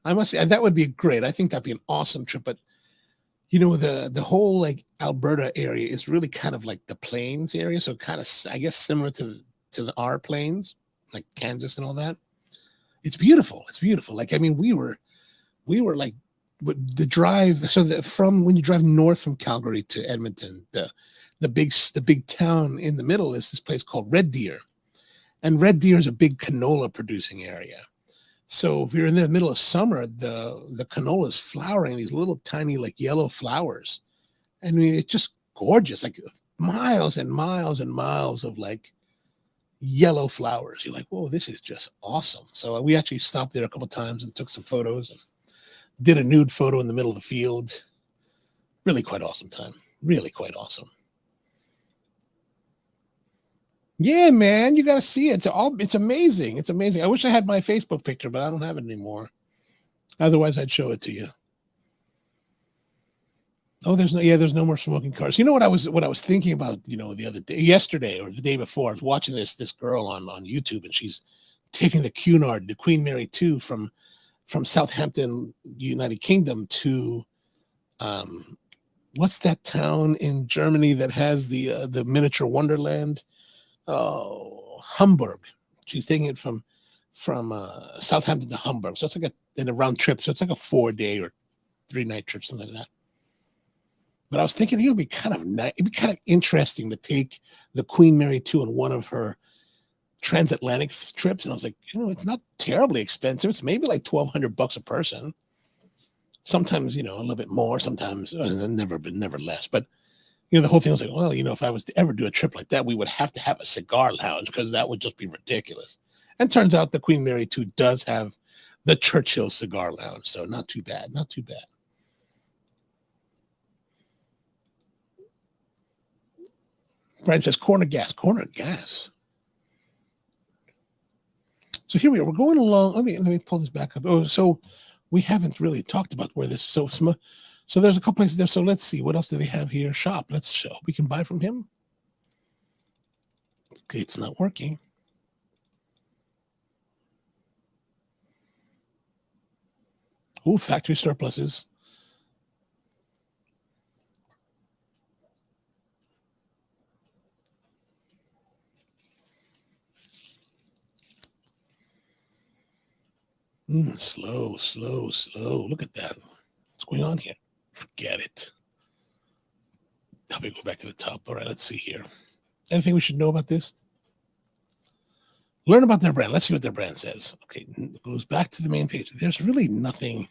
I must say that would be great. I think that'd be an awesome trip. But the whole like Alberta area is really kind of like the plains area. So kind of, I guess, similar to our plains, like Kansas and all that. It's beautiful. It's beautiful. Like, I mean, we were like the drive. So from when you drive north from Calgary to Edmonton, the big town in the middle is this place called Red Deer. And Red Deer is a big canola producing area. So if you're in the middle of summer, the canola is flowering, these little tiny like yellow flowers. I mean, it's just gorgeous, like miles and miles and miles of like yellow flowers. You're like, whoa, this is just awesome. So we actually stopped there a couple of times and took some photos and did a nude photo in the middle of the field. Really quite awesome time. Really quite awesome. Yeah, man, you got to see it. It's amazing. It's amazing. I wish I had my Facebook picture, but I don't have it anymore. Otherwise, I'd show it to you. Oh, there's no more smoking cars. You know what I was thinking about, the other day, yesterday or the day before, I was watching this girl on YouTube, and she's taking the Cunard, the Queen Mary 2 from Southampton, United Kingdom to what's that town in Germany that has the miniature wonderland? Oh, Hamburg. She's taking it from Southampton to Hamburg. So it's like in a round trip. So it's like a 4-day or 3-night trip, something like that. But I was thinking it'd be kind of interesting to take the Queen Mary 2 on one of her transatlantic trips. And I was like, it's not terribly expensive. It's maybe like $1,200 a person. Sometimes, a little bit more, sometimes never less. But the whole thing was like, well, if I was to ever do a trip like that, we would have to have a cigar lounge because that would just be ridiculous. And turns out the Queen Mary 2 does have the Churchill cigar lounge. So not too bad. Not too bad. Brian says, corner gas. So here we are. We're going along. Let me pull this back up. Oh, so we haven't really talked about where this so there's a couple places there. So let's see. What else do they have here? Shop. Let's show. We can buy from him. Okay, it's not working. Oh, factory surpluses. Slow. Look at that. What's going on here? Forget it. Let me go back to the top. All right, let's see here. Anything we should know about this? Learn about their brand. Let's see what their brand says. Okay, it goes back to the main page. There's really nothing.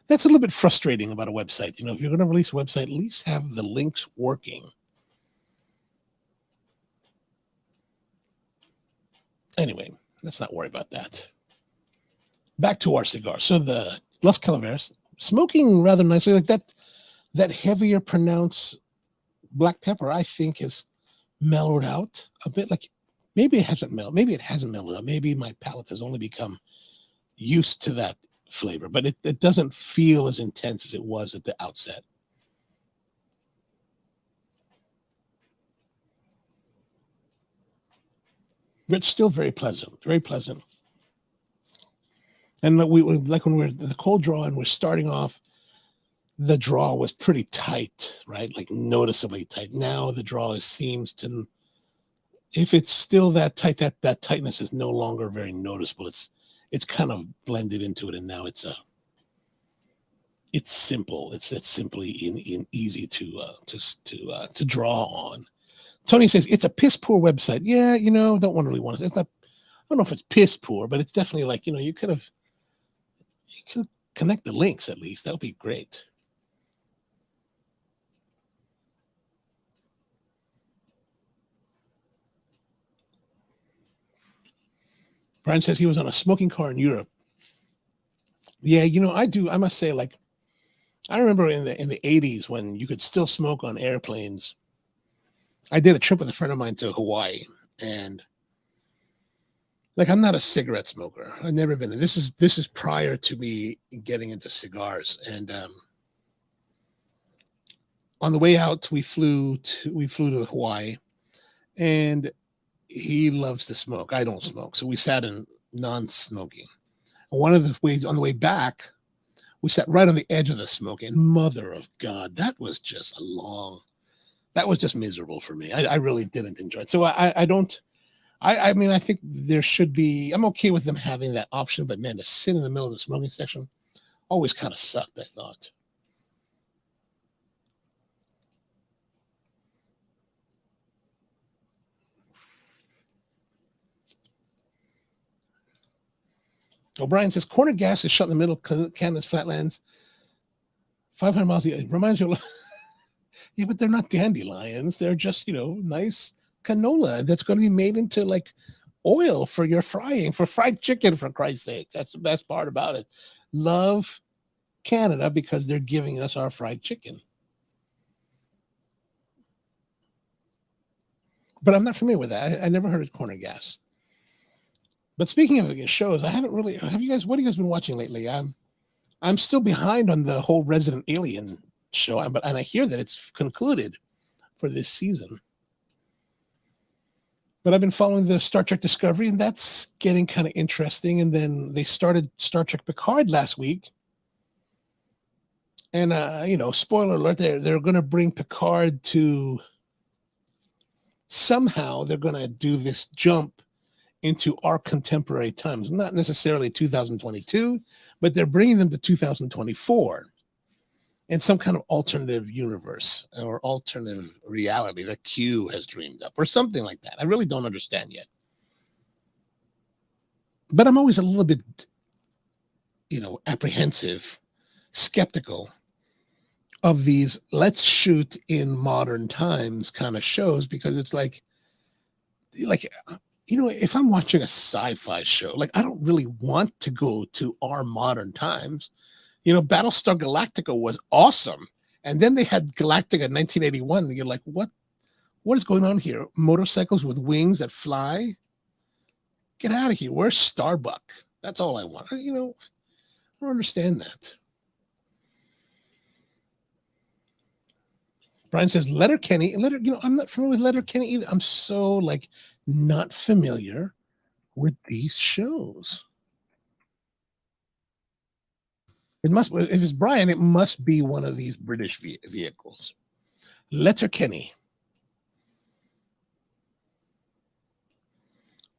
That's a little bit frustrating about a website. If you're going to release a website, at least have the links working. Anyway, let's not worry about that. Back to our cigar. So the Las Calaveras, smoking rather nicely, like that heavier pronounced black pepper, I think, is mellowed out a bit. Like maybe it hasn't mellowed. Maybe it hasn't mellowed out. Maybe my palate has only become used to that flavor, but it doesn't feel as intense as it was at the outset. But it's still very pleasant, very pleasant. And we like when we're the cold draw and we're starting off, the draw was pretty tight, right? Like noticeably tight. Now the draw seems to, if it's still that tight, that tightness is no longer very noticeable. It's kind of blended into it, and now it's simple. It's simply in easy to draw on. Tony says it's a piss poor website. Yeah, don't really want to. It's not. I don't know if it's piss poor, but it's definitely like you could connect the links at least. That would be great. Brian says he was on a smoking car in Europe. Yeah, I must say, like, I remember in the 80s when you could still smoke on airplanes. I did a trip with a friend of mine to Hawaii, and like, I'm not a cigarette smoker. I've never been. This is prior to me getting into cigars. And on the way out, we flew to Hawaii, and he loves to smoke. I don't smoke. So we sat in non-smoking. One of the ways on the way back, we sat right on the edge of the smoke, and mother of God, that was just miserable for me. I really didn't enjoy it. So I mean, I think there should be, I'm okay with them having that option, but man, to sit in the middle of the smoking section always kind of sucked, I thought. O'Brien says, corner gas is shut in the middle of Canada's flatlands. 500 miles. It reminds you of, yeah, but they're not dandelions. They're just, nice canola that's going to be made into like oil for your frying, for fried chicken, for Christ's sake. That's the best part about it. Love Canada because they're giving us our fried chicken. But I'm not familiar with that. I never heard of corner gas. But speaking of shows, I haven't really. What have you guys been watching lately? I'm still behind on the whole Resident Alien show, and I hear that it's concluded for this season. But I've been following the Star Trek Discovery, and that's getting kind of interesting. And then they started Star Trek Picard last week. And, spoiler alert, they're going to bring Picard to, somehow they're going to do this jump into our contemporary times. Not necessarily 2022, but they're bringing them to 2024 in some kind of alternative universe or alternative reality that Q has dreamed up or something like that. I really don't understand yet. But I'm always a little bit, apprehensive, skeptical of these let's shoot in modern times kind of shows, because it's like, if I'm watching a sci-fi show, like I don't really want to go to our modern times. Battlestar Galactica was awesome. And then they had Galactica 1981. And you're like, what is going on here? Motorcycles with wings that fly? Get out of here. Where's Starbuck? That's all I want. I don't understand that. Brian says, Letterkenny. I'm not familiar with Letterkenny either. I'm so not familiar with these shows. It must, if it's Brian, it must be one of these British vehicles. Letterkenny.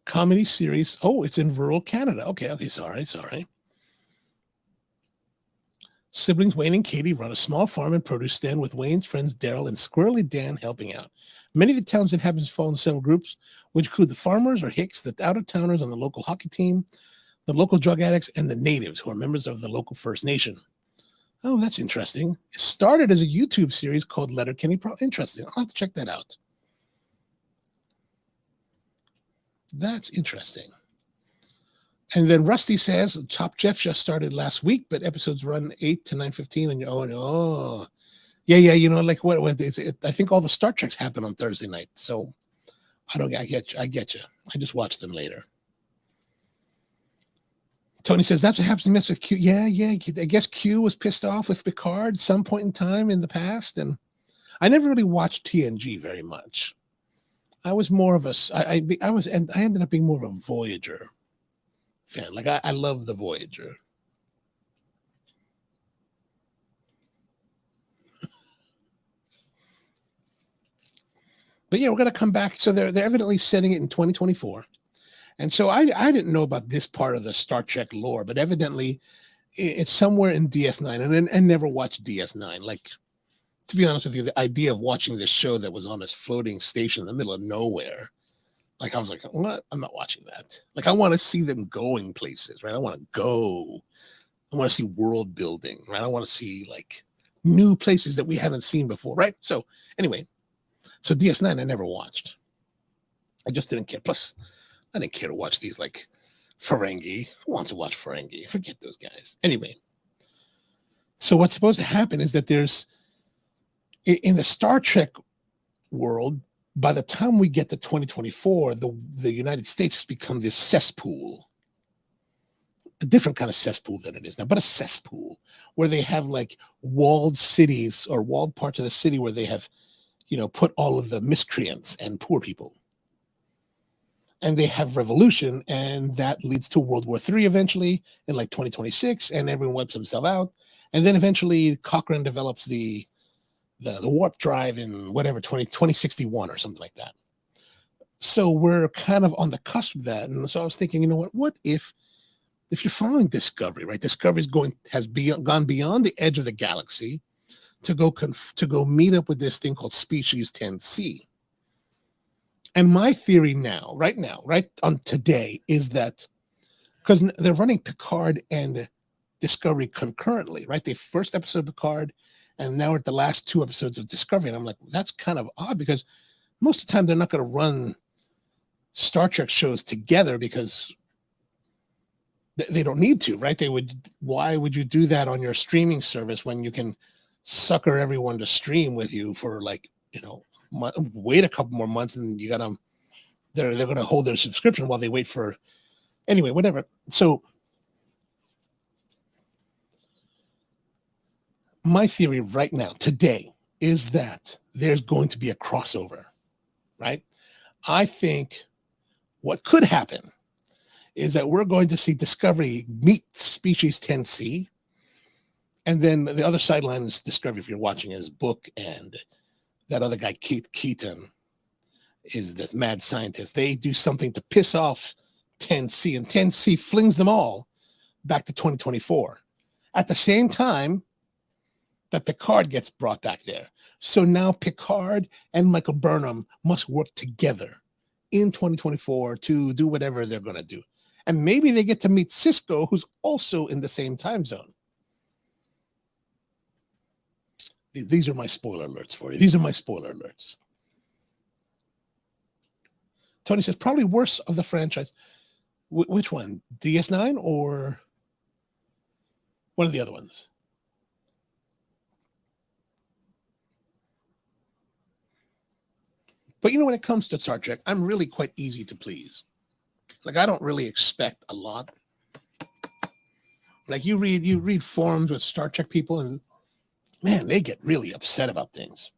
Comedy series. Oh, it's in rural Canada. Okay, sorry. Siblings Wayne and Katie run a small farm and produce stand with Wayne's friends Daryl and Squirrely Dan helping out. Many of the town's inhabitants fall in several groups, which include the farmers or hicks, the out-of-towners on the local hockey team, the local drug addicts, and the natives, who are members of the local First Nation. Oh, that's interesting. It started as a YouTube series called Letterkenny. Interesting. I'll have to check that out. That's interesting. And then Rusty says, Top Jeff just started last week, but episodes run 8 to 9:15, and you're, yeah, what is it? I think all the Star Treks happen on Thursday night, so I get you. I just watch them later. Tony says, that's what happens to mess with Q. Yeah, I guess Q was pissed off with Picard some point in time in the past, and I never really watched TNG very much. I was more of I ended up being more of a Voyager fan. I love the Voyager. But yeah, we're going to come back. So they're evidently setting it in 2024. And so I didn't know about this part of the Star Trek lore, but evidently it's somewhere in DS9, and never watched DS9. To be honest with you, the idea of watching this show that was on this floating station in the middle of nowhere, I was like, what? I'm not watching that. I want to see them going places, right? I want to go. I want to see world building, right? I want to see new places that we haven't seen before, right? So anyway, so DS9 I never watched. I just didn't care. Plus, I didn't care to watch these Ferengi. Who wants to watch Ferengi? Forget those guys. Anyway, so what's supposed to happen is that there's, in the Star Trek world, by the time we get to 2024, the United States has become this cesspool, a different kind of cesspool than it is now, but a cesspool where they have walled cities or walled parts of the city where they have, put all of the miscreants and poor people. and they have revolution, and that leads to World War III eventually in like 2026, and everyone wipes themselves out. And then eventually Cochrane develops the warp drive in whatever 2061 or something like that. So we're kind of on the cusp of that. And so I was thinking, what if you're following Discovery, right? Discovery's gone beyond the edge of the galaxy to go meet up with this thing called Species 10C. And my theory right on today, is that because they're running Picard and Discovery concurrently, right? The first episode of Picard, and now we're at the last 2 episodes of Discovery. And I'm like, that's kind of odd, because most of the time they're not going to run Star Trek shows together because they don't need to, right? Why would you do that on your streaming service when you can sucker everyone to stream with you for wait a couple more months, and they're going to hold their subscription while they wait for, anyway, whatever. So my theory right now, today, is that there's going to be a crossover, right? I think what could happen is that we're going to see Discovery meet Species 10C, and then the other sideline is Discovery, if you're watching, is Book, and that other guy, Keaton, is the mad scientist. They do something to piss off 10C, and 10C flings them all back to 2024. At the same time that Picard gets brought back there. So now Picard and Michael Burnham must work together in 2024 to do whatever they're going to do. And maybe they get to meet Sisko, who's also in the same time zone. These are my spoiler alerts for you. These are my spoiler alerts. Tony says, probably worse of the franchise. Which one? DS9 or one of the other ones? But when it comes to Star Trek, I'm really quite easy to please. Like, I don't really expect a lot. Like, you read forums with Star Trek people, and man, they get really upset about things.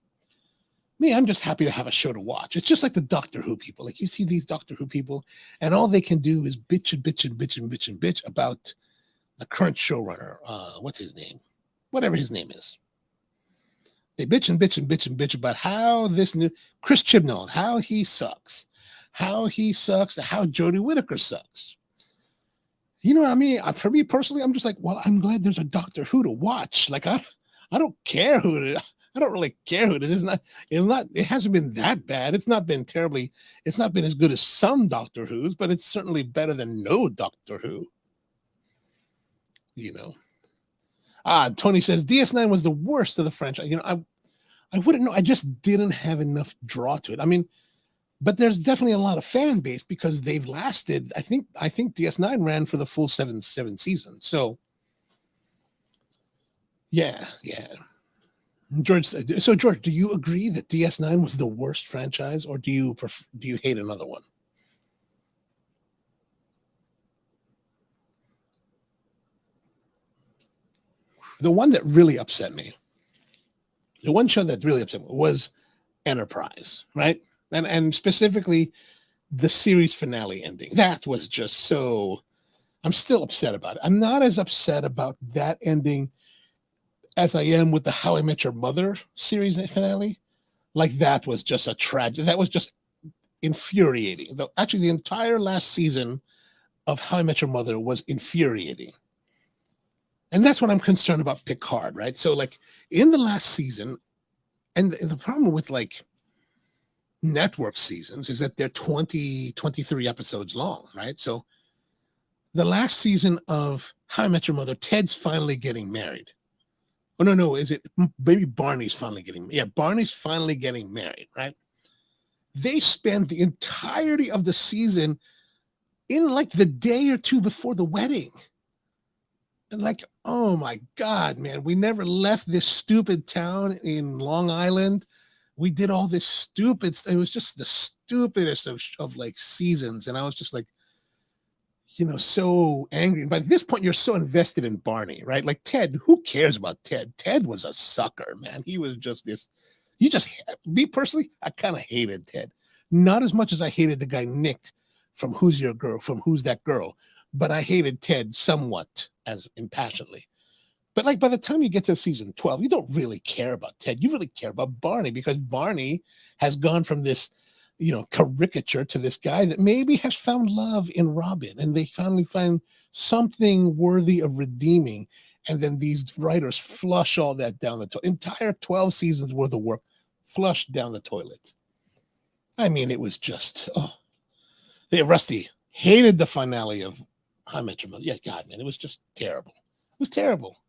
Me, I'm just happy to have a show to watch. It's just like the Doctor Who people. Like, you see these Doctor Who people, and all they can do is bitch and bitch and bitch and bitch and bitch about the current showrunner. What's his name? Whatever his name is. They bitch and bitch and bitch and bitch about how this new Chris Chibnall, how he sucks, how Jodie Whittaker sucks. You know what I mean? For me personally, I'm just like, well, I'm glad there's a Doctor Who to watch. Like, I don't care who it is. I don't really care who it is. It hasn't been that bad. It's not been as good as some Doctor Who's, but it's certainly better than no Doctor Who. Tony says DS9 was the worst of the franchise. I wouldn't know. I just didn't have enough draw to it. I mean, but there's definitely a lot of fan base because they've lasted. I think DS9 ran for the full seven seasons. So yeah. George, do you agree that DS9 was the worst franchise, or do you hate another one? The one that really upset me, the one show that really upset me was Enterprise, right? And specifically the series finale ending. That was just so, I'm still upset about it. I'm not as upset about that ending as I am with the How I Met Your Mother series finale. Like, that was just a tragedy. That was just infuriating. Actually, the entire last season of How I Met Your Mother was infuriating. And that's what I'm concerned about Picard, right? So, like, in the last season, and the problem with, like, network seasons is that they're 23 episodes long, right? So the last season of How I Met Your Mother, Ted's finally getting married. Oh, no, is it maybe Barney's finally getting, Barney's finally getting married, right? They spend the entirety of the season in like the day or two before the wedding. And like, oh my God, man, we never left this stupid town in Long Island. We did all this stupid stuff. It was just the stupidest of like seasons. And I was just like, so angry. And by this point, you're so invested in Barney, right? Like Ted, who cares about Ted? Ted was a sucker, man. He was just me personally, I kind of hated Ted. Not as much as I hated the guy Nick from Who's Your Girl, from Who's That Girl, but I hated Ted somewhat as impassionately. But like by the time you get to season 12, you don't really care about Ted. You really care about Barney, because Barney has gone from this, caricature to this guy that maybe has found love in Robin, and they finally find something worthy of redeeming. And then these writers flush all that down the toilet. Entire 12 seasons worth of work flushed down the toilet. I mean, it was just, yeah, Rusty hated the finale of How I Met Your Mother. Yeah, God, man, it was just terrible. It was terrible.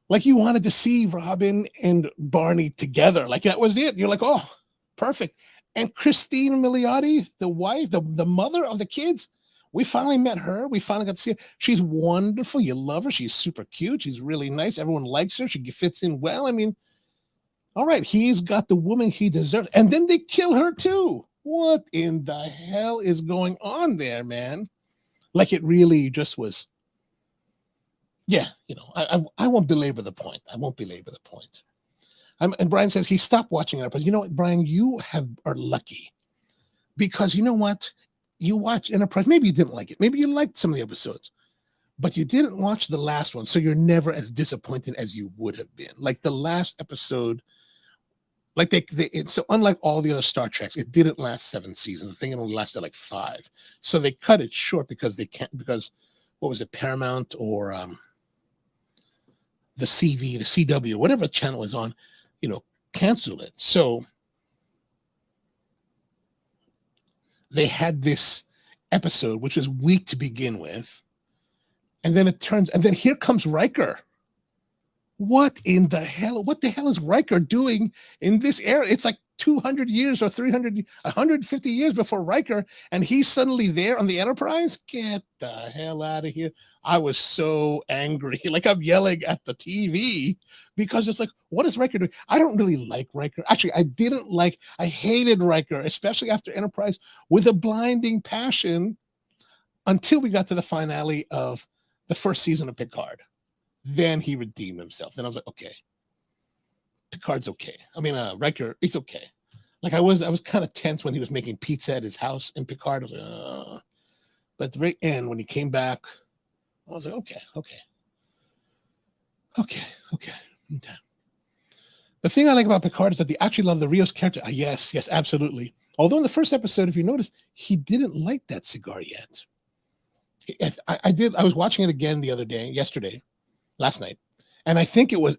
Like, you wanted to see Robin and Barney together. Like, that was it. You're like, oh, perfect. And Christine Milioti, the wife, the mother of the kids, we finally met her. We finally got to see her. She's wonderful. You love her. She's super cute. She's really nice. Everyone likes her. She fits in well. I mean, all right, he's got the woman he deserves. And then they kill her too. What in the hell is going on there, man? Like, it really just was. Yeah, I won't belabor the point. And Brian says he stopped watching Enterprise. You know what, Brian, you are lucky, because you know what? You watch Enterprise. Maybe you didn't like it. Maybe you liked some of the episodes, but you didn't watch the last one. So you're never as disappointed as you would have been. Like the last episode, like so unlike all the other Star Treks, it didn't last 7 seasons. I think it only lasted like 5. So they cut it short because what was it, Paramount or the CV, the CW, whatever channel was on, cancel it. So they had this episode, which was weak to begin with. And then here comes Riker. What the hell is Riker doing in this era? It's like 200 years or 300, 150 years before Riker, and he's suddenly there on the Enterprise? Get the hell out of here. I was so angry. Like, I'm yelling at the TV because it's like, what is Riker doing? I don't really like Riker. Actually, I hated Riker, especially after Enterprise, with a blinding passion until we got to the finale of the first season of Picard. Then he redeemed himself. Then I was like, okay, Picard's okay. I mean, Riker, it's okay. Like, I was kind of tense when he was making pizza at his house in Picard. I was like, But at the very end, when he came back, I was like, okay. The thing I like about Picard is that they actually love the Rios character. Yes, absolutely. Although in the first episode, if you notice, he didn't like that cigar yet. I was watching it again last night, and I think it was,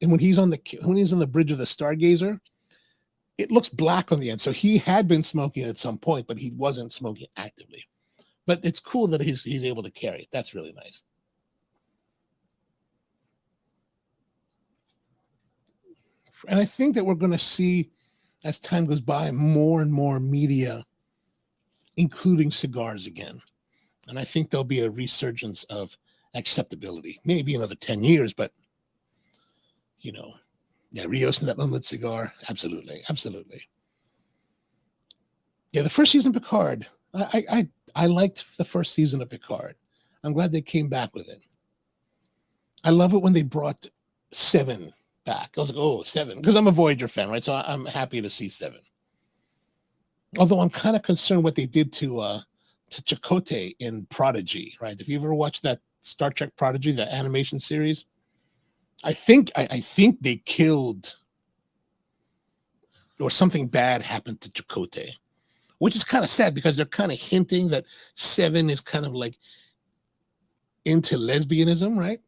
and when he's on the bridge of the Stargazer, it looks black on the end. So he had been smoking at some point, but he wasn't smoking actively. But it's cool that he's able to carry it. That's really nice. And I think that we're going to see, as time goes by, more and more media, including cigars again. And I think there'll be a resurgence of acceptability. Maybe another 10 years, but, Rios and that unlit cigar, absolutely. Yeah, the first season of Picard, I liked the first season of Picard. I'm glad they came back with it. I love it when they brought 7 back. I was like, oh, 7, because I'm a Voyager fan, right? So I'm happy to see 7. Although I'm kind of concerned what they did to Chakotay in Prodigy, right? If you ever watched that Star Trek Prodigy, the animation series, I think they killed, or something bad happened to Chakotay, which is kind of sad because they're kind of hinting that 7 is kind of like into lesbianism, right?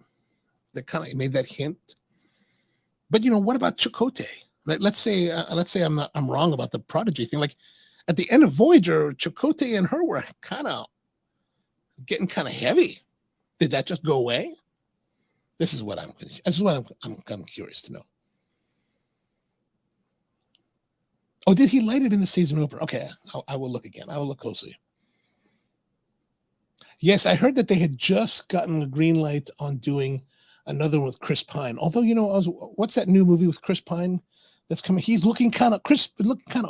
They kind of made that hint. But what about Chakotay? Right? Let's say I'm wrong about the Prodigy thing. Like, at the end of Voyager, Chakotay and her were kind of getting kind of heavy. Did that just go away? This is what I'm curious to know. Oh, did he light it in the season opener? Okay, I will look again. I will look closely. Yes, I heard that they had just gotten the green light on doing another one with Chris Pine. Although, what's that new movie with Chris Pine that's coming? He's looking kind of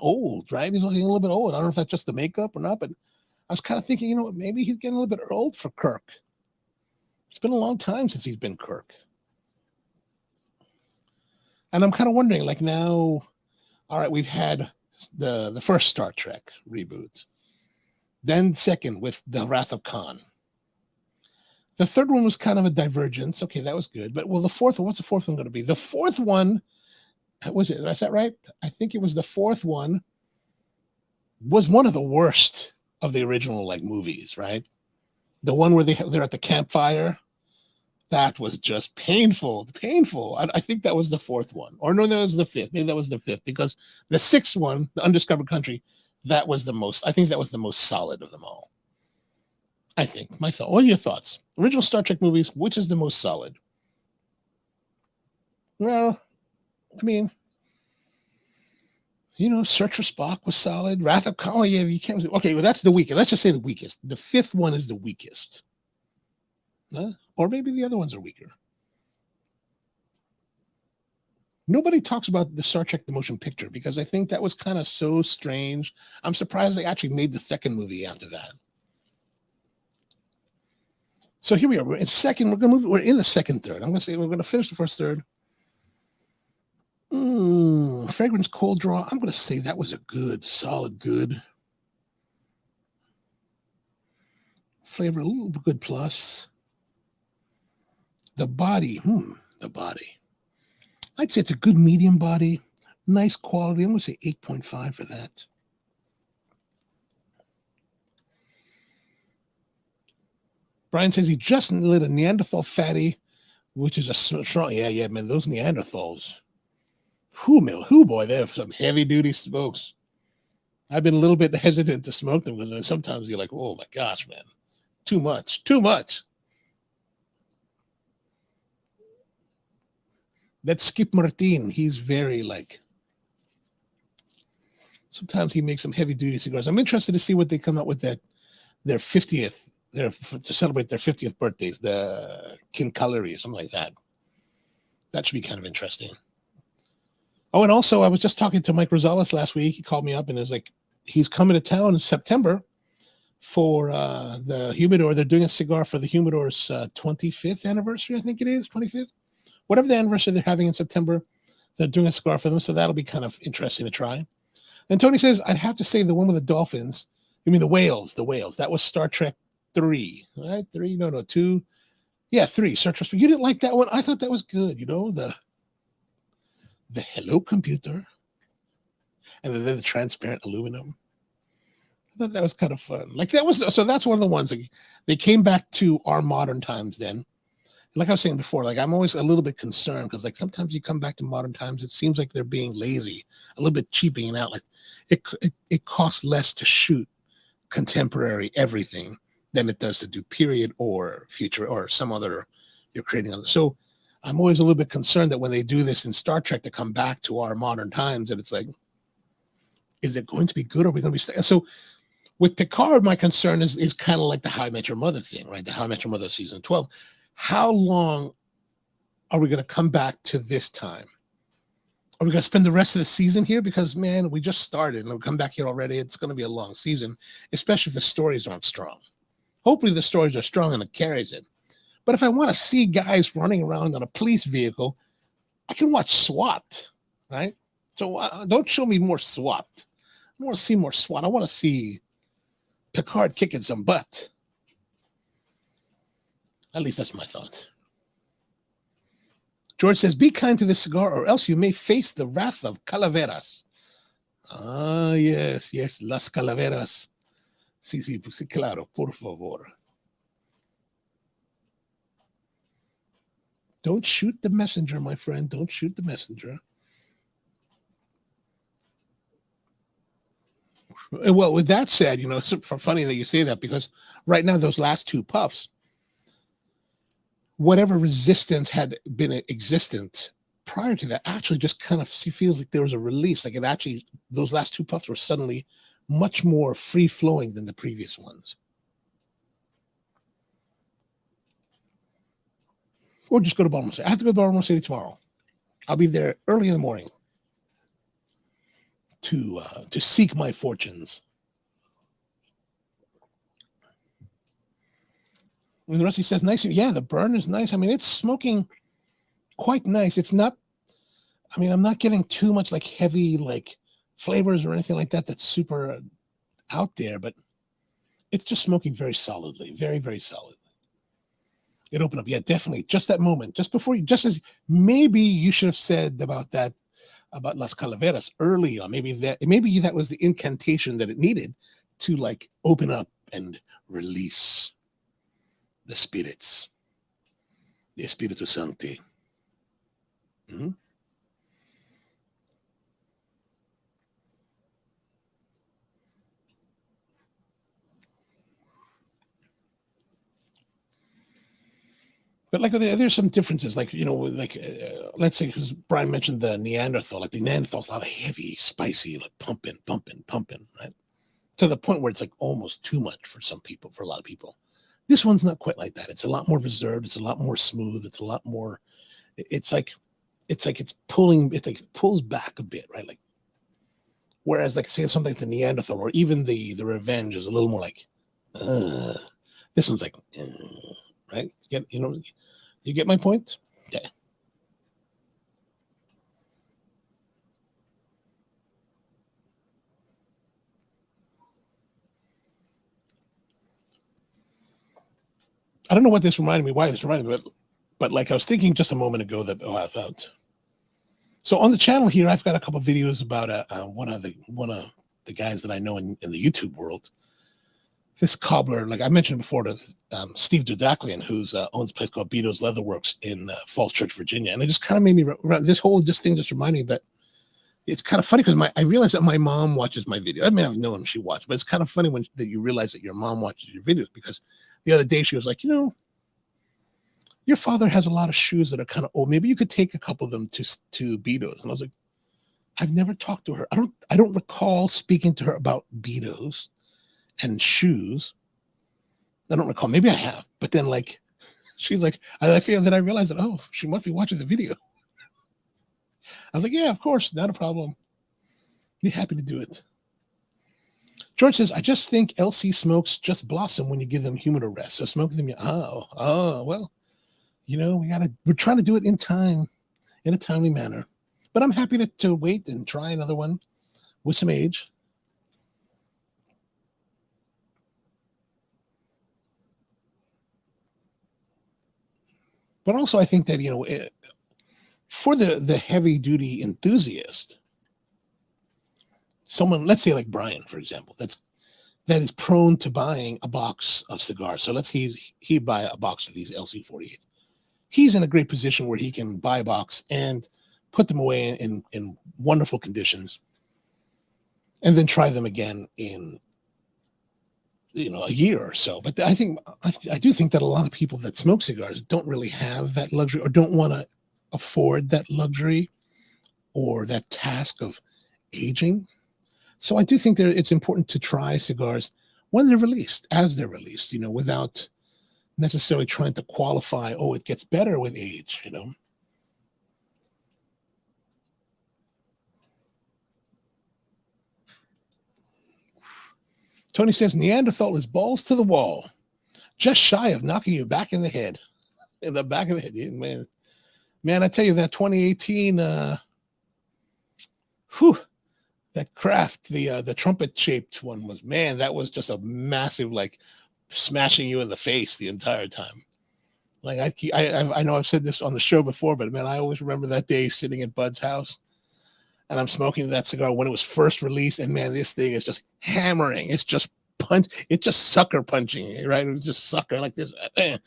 old, right? He's looking a little bit old. I don't know if that's just the makeup or not, but I was kind of thinking, maybe he's getting a little bit old for Kirk. It's been a long time since he's been Kirk. And I'm kind of wondering, like, now, all right, we've had the first Star Trek reboot. Then second with The Wrath of Khan. The third one was kind of a divergence. Okay, that was good. But well, the fourth one, what's the fourth one going to be? The fourth one, was it? Is that right? I think it was the fourth one was one of the worst of the original like movies, right? The one where they're at the campfire. That was just painful. I think that was the fourth one. Or no, that was the fifth. Maybe that was the fifth, because the sixth one, The Undiscovered Country, that was the most, I think that was the most solid of them all. I think. My thought. What are your thoughts? Original Star Trek movies, which is the most solid? Well, I mean, Search for Spock was solid. Wrath of Khan, yeah, you can't. Okay, well, that's the weakest. Let's just say the weakest. The fifth one is the weakest. Huh? Or maybe the other ones are weaker. Nobody talks about the Star Trek The Motion Picture because I think that was kind of so strange. I'm surprised they actually made the second movie after that. So here we are. We're in second. We're in the second third. I'm going to say we're going to finish the first third. Fragrance Cold Draw. I'm going to say that was a good, solid good. Flavor, a little good plus. The body. The body. I'd say it's a good medium body. Nice quality. I'm going to say 8.5 for that. Brian says he just lit a Neanderthal fatty, which is a strong. Yeah, man. Those Neanderthals. Who, boy, they have some heavy duty smokes. I've been a little bit hesitant to smoke them because sometimes you're like, oh my gosh, man, too much. That Skip Martin, he's very like, sometimes he makes some heavy duty cigars. I'm interested to see what they come up with their 50th, to celebrate their 50th birthdays, the Quincaillery or something like that. That should be kind of interesting. Oh, and also, I was just talking to Mike Rosales last week. He called me up and it was like, he's coming to town in September for the Humidor. They're doing a cigar for the Humidor's 25th anniversary, I think it is, 25th. Whatever the anniversary they're having in September, they're doing a cigar for them, so that'll be kind of interesting to try. And Tony says, I'd have to say the one with the dolphins. You mean the whales, That was Star Trek 3, right? 3? No, 2. Yeah, 3, Star Trek 3. You didn't like that one? I thought that was good, the hello computer, and then the transparent aluminum. I thought that was kind of fun. Like so that's one of the ones that they came back to our modern times then. Like I was saying before, like I'm always a little bit concerned because like sometimes you come back to modern times, it seems like they're being lazy, a little bit cheaping out. Like it costs less to shoot contemporary everything than it does to do period or future or some other you're creating on. So I'm always a little bit concerned that when they do this in Star Trek to come back to our modern times, that it's like, is it going to be good or are we going to be? So with Picard, my concern is kind of like the How I Met Your Mother thing, right? The How I Met Your Mother season 12. How long are we going to come back to this time? Are we going to spend the rest of the season here? Because, man, we just started and we'll come back here already. It's going to be a long season, especially if the stories aren't strong. Hopefully the stories are strong and it carries it. But if I want to see guys running around on a police vehicle, I can watch SWAT, right? So don't show me more SWAT. I want to see more SWAT. I want to see Picard kicking some butt. At least that's my thought. George says, be kind to this cigar or else you may face the wrath of Calaveras. Ah, yes, Las Calaveras. Sí, claro, por favor. Don't shoot the messenger, my friend. Don't shoot the messenger. Well, with that said, it's funny that you say that because right now, those last 2 puffs, whatever resistance had been existent prior to that actually just kind of feels like there was a release. Like it actually, those last 2 puffs were suddenly much more free flowing than the previous ones. Or just go to Baltimore City. I have to go to Baltimore City tomorrow. I'll be there early in the morning to seek my fortunes. And the rest he says, nice. Yeah, the burn is nice. I mean, it's smoking quite nice. It's not, I'm not getting too much like heavy like flavors or anything like that that's super out there, but it's just smoking very solidly, very, very solid. It opened up. Yeah, definitely. Just that moment, just before you, just as maybe you should have said about that, about Las Calaveras early on. Maybe that was the incantation that it needed to like open up and release the spirits, the Espiritu Sancti. Mm-hmm. But like there's some differences, like like let's say because Brian mentioned the Neanderthal, like the Neanderthal's a lot of heavy, spicy, like pumping, right? To the point where it's like almost too much for some people, for a lot of people. This one's not quite like that. It's a lot more reserved. It's a lot more smooth. It's a lot more. It's like it's pulling. It's like it pulls back a bit, right? Like whereas like say something like the Neanderthal or even the Revenge is a little more like. This one's like. Right? You get my point? Yeah. I don't know what this reminded me, why this reminded me, but like I was thinking just a moment ago that I felt. So on the channel here, I've got a couple of videos about one of the guys that I know in the YouTube world. This cobbler, like I mentioned before, to Steve Dudaklian, who's owns a place called Beato's Leatherworks in Falls Church, Virginia, and it just kind of made me this whole thing just reminded me that it's kind of funny because I realized that my mom watches my video. I mean, I've known she watched, but it's kind of funny that you realize that your mom watches your videos because the other day she was like, your father has a lot of shoes that are kind of old. Maybe you could take a couple of them to Beato's, and I was like, I've never talked to her. I don't recall speaking to her about Beato's and shoes. I don't recall. Maybe I have, but then like she's like, I feel that I realized that she must be watching the video. I was like, yeah, of course, not a problem. Be happy to do it. George says, I just think LC smokes just blossom when you give them humidor rest. So smoking them, well, we're trying to do it in time, in a timely manner. But I'm happy to wait and try another one with some age. But also, I think that, for the heavy duty enthusiast, someone, let's say like Brian, for example, that is prone to buying a box of cigars. So let's say he buy a box of these LC48. He's in a great position where he can buy a box and put them away in wonderful conditions and then try them again in a year or so. But I do think that a lot of people that smoke cigars don't really have that luxury or don't want to afford that luxury or that task of aging. So I do think that it's important to try cigars when they're released, as they're released, without necessarily trying to qualify, it gets better with age, Tony says Neanderthal is balls to the wall, just shy of knocking you back in the head. In the back of the head, man, I tell you that 2018, that Craft, the trumpet shaped one that was just a massive, like smashing you in the face the entire time. Like I know I've said this on the show before, but man, I always remember that day sitting at Bud's house and I'm smoking that cigar when it was first released. And man, this thing is just hammering. It's just it's just sucker punching, right? It was just sucker like this. And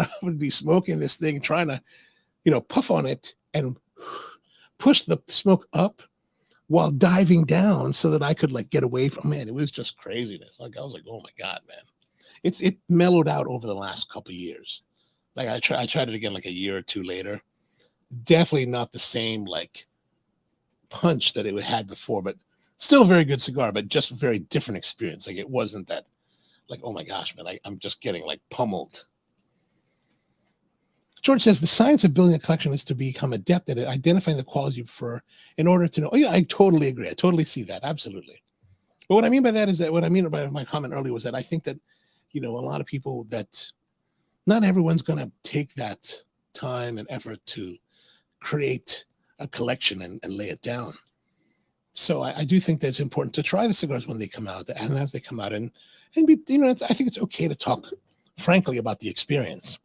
I would be smoking this thing, trying to, puff on it and push the smoke up while diving down so that I could like get away from it. It was just craziness. Like I was like, oh my God, man. It mellowed out over the last couple of years. Like I tried it again like a year or two later. Definitely not the same like punch that it had before, but still a very good cigar, but just a very different experience. Like it wasn't that like, oh my gosh, man, I'm just getting like pummeled. George says the science of building a collection is to become adept at identifying the qualities you prefer in order to know. Oh yeah, I totally agree. I totally see that. Absolutely. But what I mean by that is that what I mean by my comment earlier was that I think that, a lot of people that not everyone's going to take that time and effort to create a collection and lay it down. So I do think that it's important to try the cigars when they come out, and as they come out, and be, I think it's okay to talk frankly about the experience.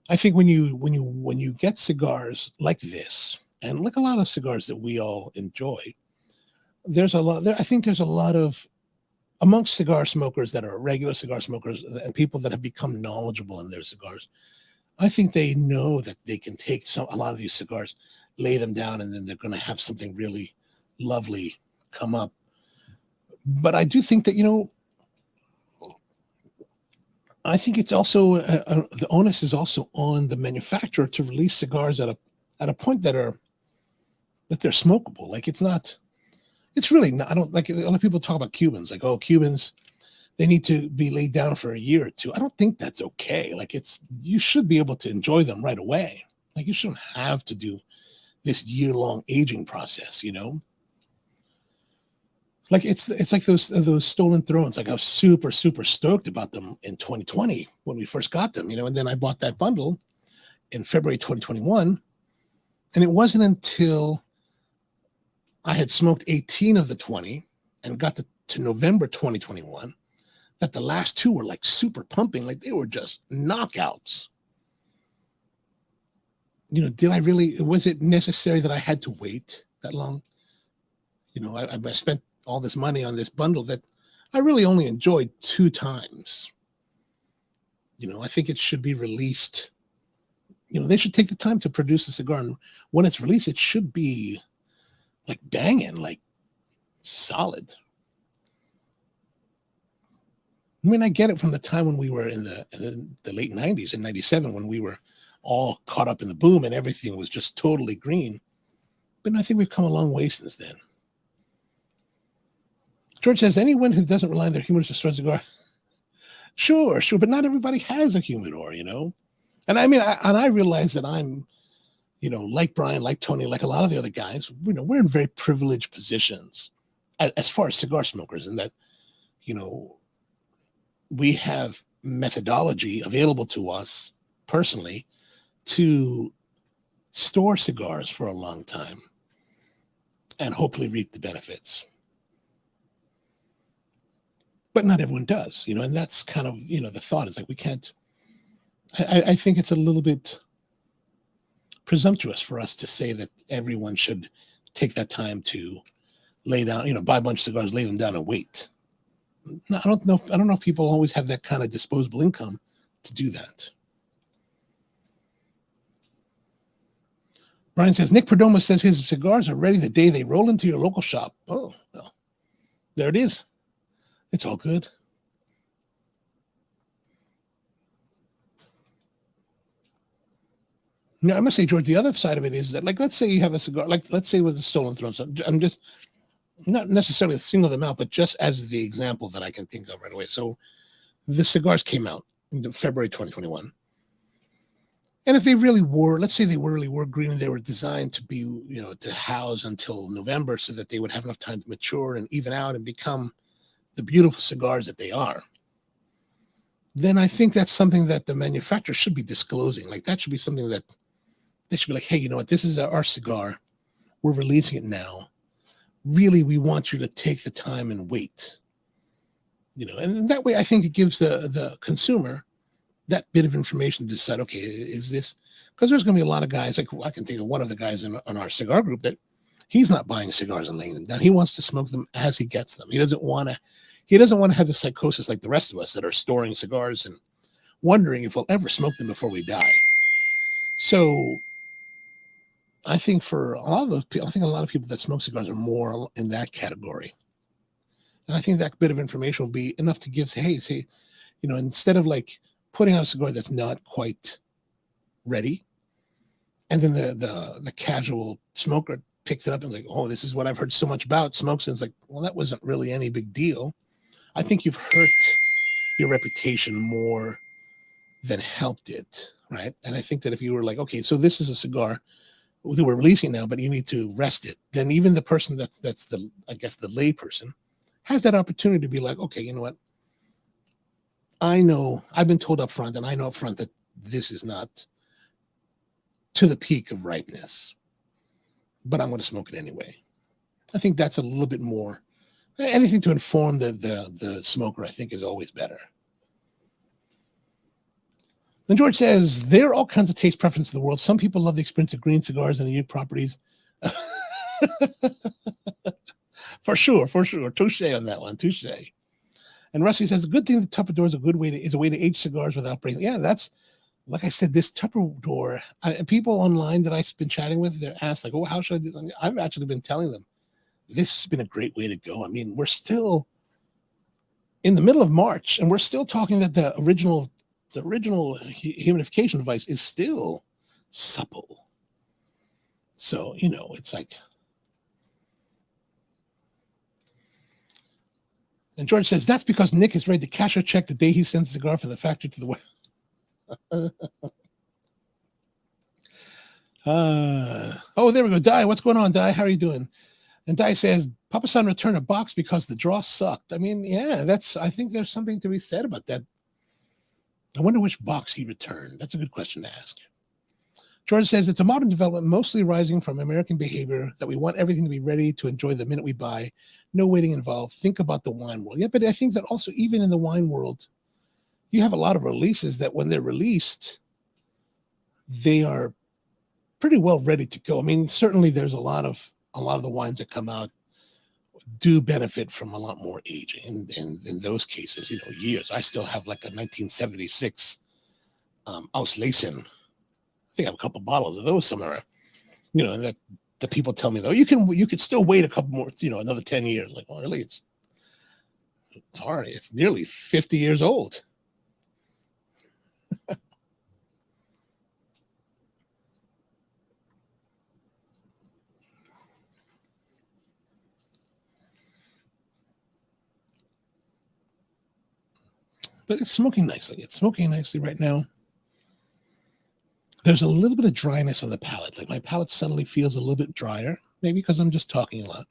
I think when you get cigars like this, and like a lot of cigars that we all enjoy, there's a lot. I think there's a lot of amongst cigar smokers that are regular cigar smokers and people that have become knowledgeable in their cigars. I think they know that they can take a lot of these cigars, lay them down, and then they're going to have something really lovely come up. But I do think that, I think it's also the onus is also on the manufacturer to release cigars at a point that they're smokable. Like it's really not. I don't like a lot of people talk about Cubans, like, oh, Cubans, they need to be laid down for a year or two. I don't think that's okay. Like you should be able to enjoy them right away. Like you shouldn't have to do this year-long aging process, Like it's like those Stolen Thrones. Like I was super, super stoked about them in 2020 when we first got them, and then I bought that bundle in February 2021. And it wasn't until I had smoked 18 of the 20 and got to November 2021 that the last two were like super pumping. Like they were just knockouts. Was it necessary that I had to wait that long? I spent all this money on this bundle that I really only enjoyed 2 times. I think it should be released. They should take the time to produce the cigar. And when it's released, it should be like banging, like solid. I mean, I get it from the time when we were in the late 90s, in 97, when we were all caught up in the boom and everything was just totally green. But I think we've come a long way since then. George says, anyone who doesn't rely on their humidor to store a cigar, sure, but not everybody has a humidor, And I mean, I realize that I'm, like Brian, like Tony, like a lot of the other guys, we're in very privileged positions as far as cigar smokers, and that, we have methodology available to us personally to store cigars for a long time and hopefully reap the benefits. But not everyone does, and that's kind of, the thought is like, we can't, I think it's a little bit presumptuous for us to say that everyone should take that time to lay down, buy a bunch of cigars, lay them down and wait. No, I don't know if people always have that kind of disposable income to do that. Brian says, Nick Perdomo says his cigars are ready the day they roll into your local shop. Oh, well, there it is. It's all good. Now, I must say, George, the other side of it is that, like, let's say you have a cigar, like, let's say with the Stolen Thrones. I'm just not necessarily single them out, but just as the example that I can think of right away. So the cigars came out in February 2021. And if they really were, let's say they really were green and they were designed to be, to house until November so that they would have enough time to mature and even out and become the beautiful cigars that they are, then I think that's something that the manufacturer should be disclosing. Like that should be something that they should be like, hey, you know what? This is our cigar. We're releasing it now. Really, we want you to take the time and wait. And that way I think it gives the consumer that bit of information to decide, okay, is this, because there's going to be a lot of guys, like I can think of one of the guys in our cigar group that he's not buying cigars and laying them down. He wants to smoke them as he gets them. He doesn't want to have the psychosis like the rest of us that are storing cigars and wondering if we'll ever smoke them before we die. So I think for a lot of those people, I think a lot of people that smoke cigars are more in that category. And I think that bit of information will be enough to give, hey, instead of like putting out a cigar that's not quite ready, and then the casual smoker picks it up and is like, oh, this is what I've heard so much about, smokes, and it's like, well, that wasn't really any big deal. I think you've hurt your reputation more than helped it, right? And I think that if you were like, okay, so this is a cigar that we're releasing now, but you need to rest it, then even the person that's the, I guess, the lay person has that opportunity to be like, okay, you know what? I know, I've been told up front, and I know up front that this is not to the peak of ripeness, but I'm going to smoke it anyway. I think that's a little bit more. Anything to inform the smoker, I think, is always better. Then George says, there are all kinds of taste preference in the world. Some people love the experience of green cigars and the unique properties. For sure. Touche on that one. Touche. And Rusty says, the good thing the Tupperware is a way to age cigars without breaking. Yeah, that's, like I said, this Tupperware, people online that I've been chatting with, they're asked, like, oh, how should I do this? I've actually been telling them, this has been a great way to go. I mean, we're still in the middle of March, and we're still talking that the original humidification device is still supple. So, it's like. And George says, that's because Nick is ready to cash a check the day he sends a cigar from the factory to the warehouse. Oh, there we go. Di, what's going on, Di? How are you doing? And Di says, Papa San returned a box because the draw sucked. I mean, yeah, I think there's something to be said about that. I wonder which box he returned. That's a good question to ask. George says, it's a modern development mostly arising from American behavior that we want everything to be ready to enjoy the minute we buy. No waiting involved. Think about the wine world. Yeah, but I think that also even in the wine world, you have a lot of releases that when they're released, they are pretty well ready to go. I mean, certainly there's a lot of the wines that come out do benefit from a lot more aging. And in those cases, years. I still have like a 1976 Auslesen. I think I have a couple bottles of those somewhere. And that the people tell me, though, you could still wait a couple more, another 10 years. Like, well, really, it's hard. It's nearly 50 years old. But it's smoking nicely. It's smoking nicely right now. There's a little bit of dryness on the palate. Like my palate suddenly feels a little bit drier, maybe because I'm just talking a lot.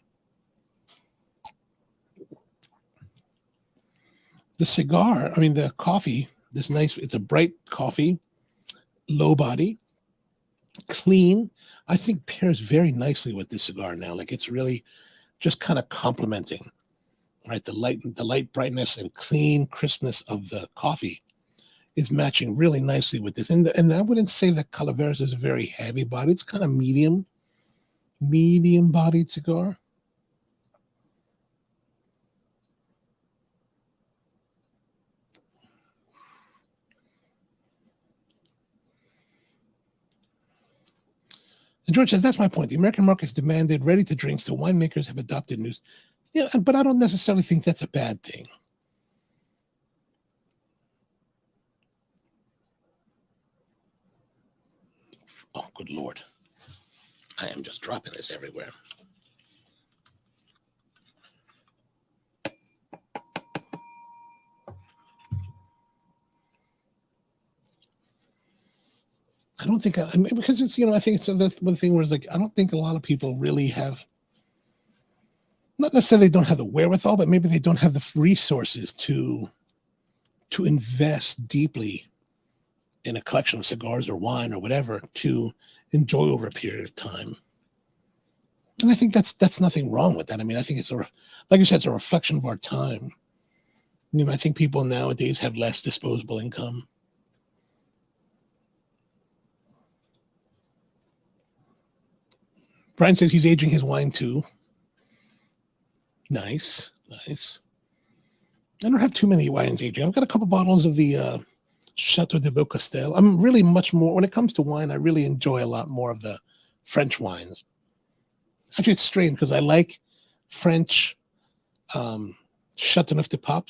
The cigar, the coffee, it's a bright coffee, low body, clean. I think pairs very nicely with this cigar now. Like it's really just kind of complementing, right? The light brightness and clean crispness of the coffee is matching really nicely with this. And I wouldn't say that Calaveras is a very heavy body. It's kind of medium bodied cigar. And George says, that's my point. The American market is demanded ready to drink, so winemakers have adopted news. Yeah, but I don't necessarily think that's a bad thing. Oh, good Lord. I am just dropping this everywhere. I don't think, because it's, I think it's the one thing where it's like, I don't think a lot of people really have, not necessarily they don't have the wherewithal, but maybe they don't have the resources to invest deeply in a collection of cigars or wine or whatever to enjoy over a period of time. And I think that's nothing wrong with that. I think it's like you said, it's a reflection of our time. I think people nowadays have less disposable income. Brian says he's aging his wine too. Nice. I don't have too many wines aging. I've got a couple bottles of the Chateau de Beaucastel. I'm really much more, when it comes to wine, I really enjoy a lot more of the French wines. Actually, it's strange because I like French Chateauneuf de Pape,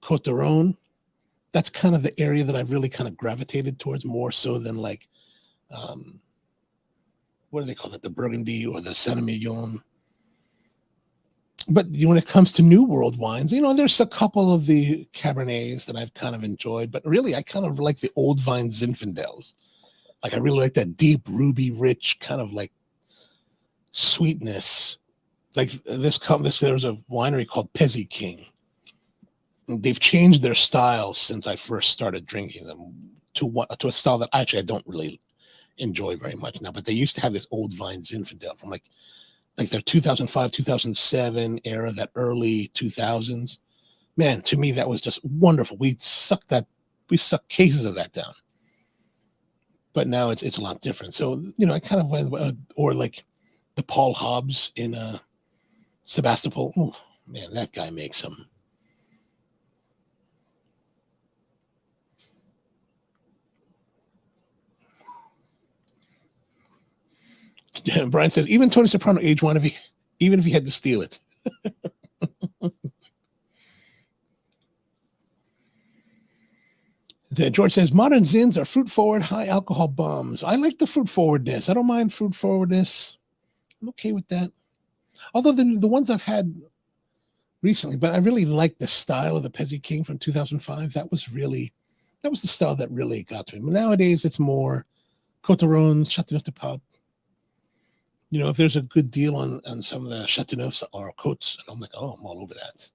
Côte d'Aron. That's kind of the area that I've really kind of gravitated towards more so than like, what do they call it? The Burgundy or the Saint-Emilion. But when it comes to New World wines, there's a couple of the Cabernets that I've kind of enjoyed, but really I kind of like the old vine Zinfandels. Like I really like that deep, ruby, rich kind of like sweetness. Like there's a winery called Pezzy King. They've changed their style since I first started drinking them to a style that actually I don't really enjoy very much now. But they used to have this old vine Zinfandel from like like their 2005, 2007 era, that early 2000s. Man, to me, that was just wonderful. We sucked cases of that down. But now it's a lot different. So, I kind of went, or like the Paul Hobbs in Sebastopol. Oh, man, that guy makes some. Brian says, even Tony Soprano aged one, even if he had to steal it. George says, modern Zins are fruit-forward, high-alcohol bombs. I like the fruit-forwardness. I don't mind fruit-forwardness. I'm okay with that. Although the ones I've had recently, but I really like the style of the Pezzi King from 2005. That was the style that really got to me. But nowadays, it's more Coterones, Chateauneuf de Pape. If there's a good deal on some of the Chateauneufs or Cotes, and I'm like, oh, I'm all over that.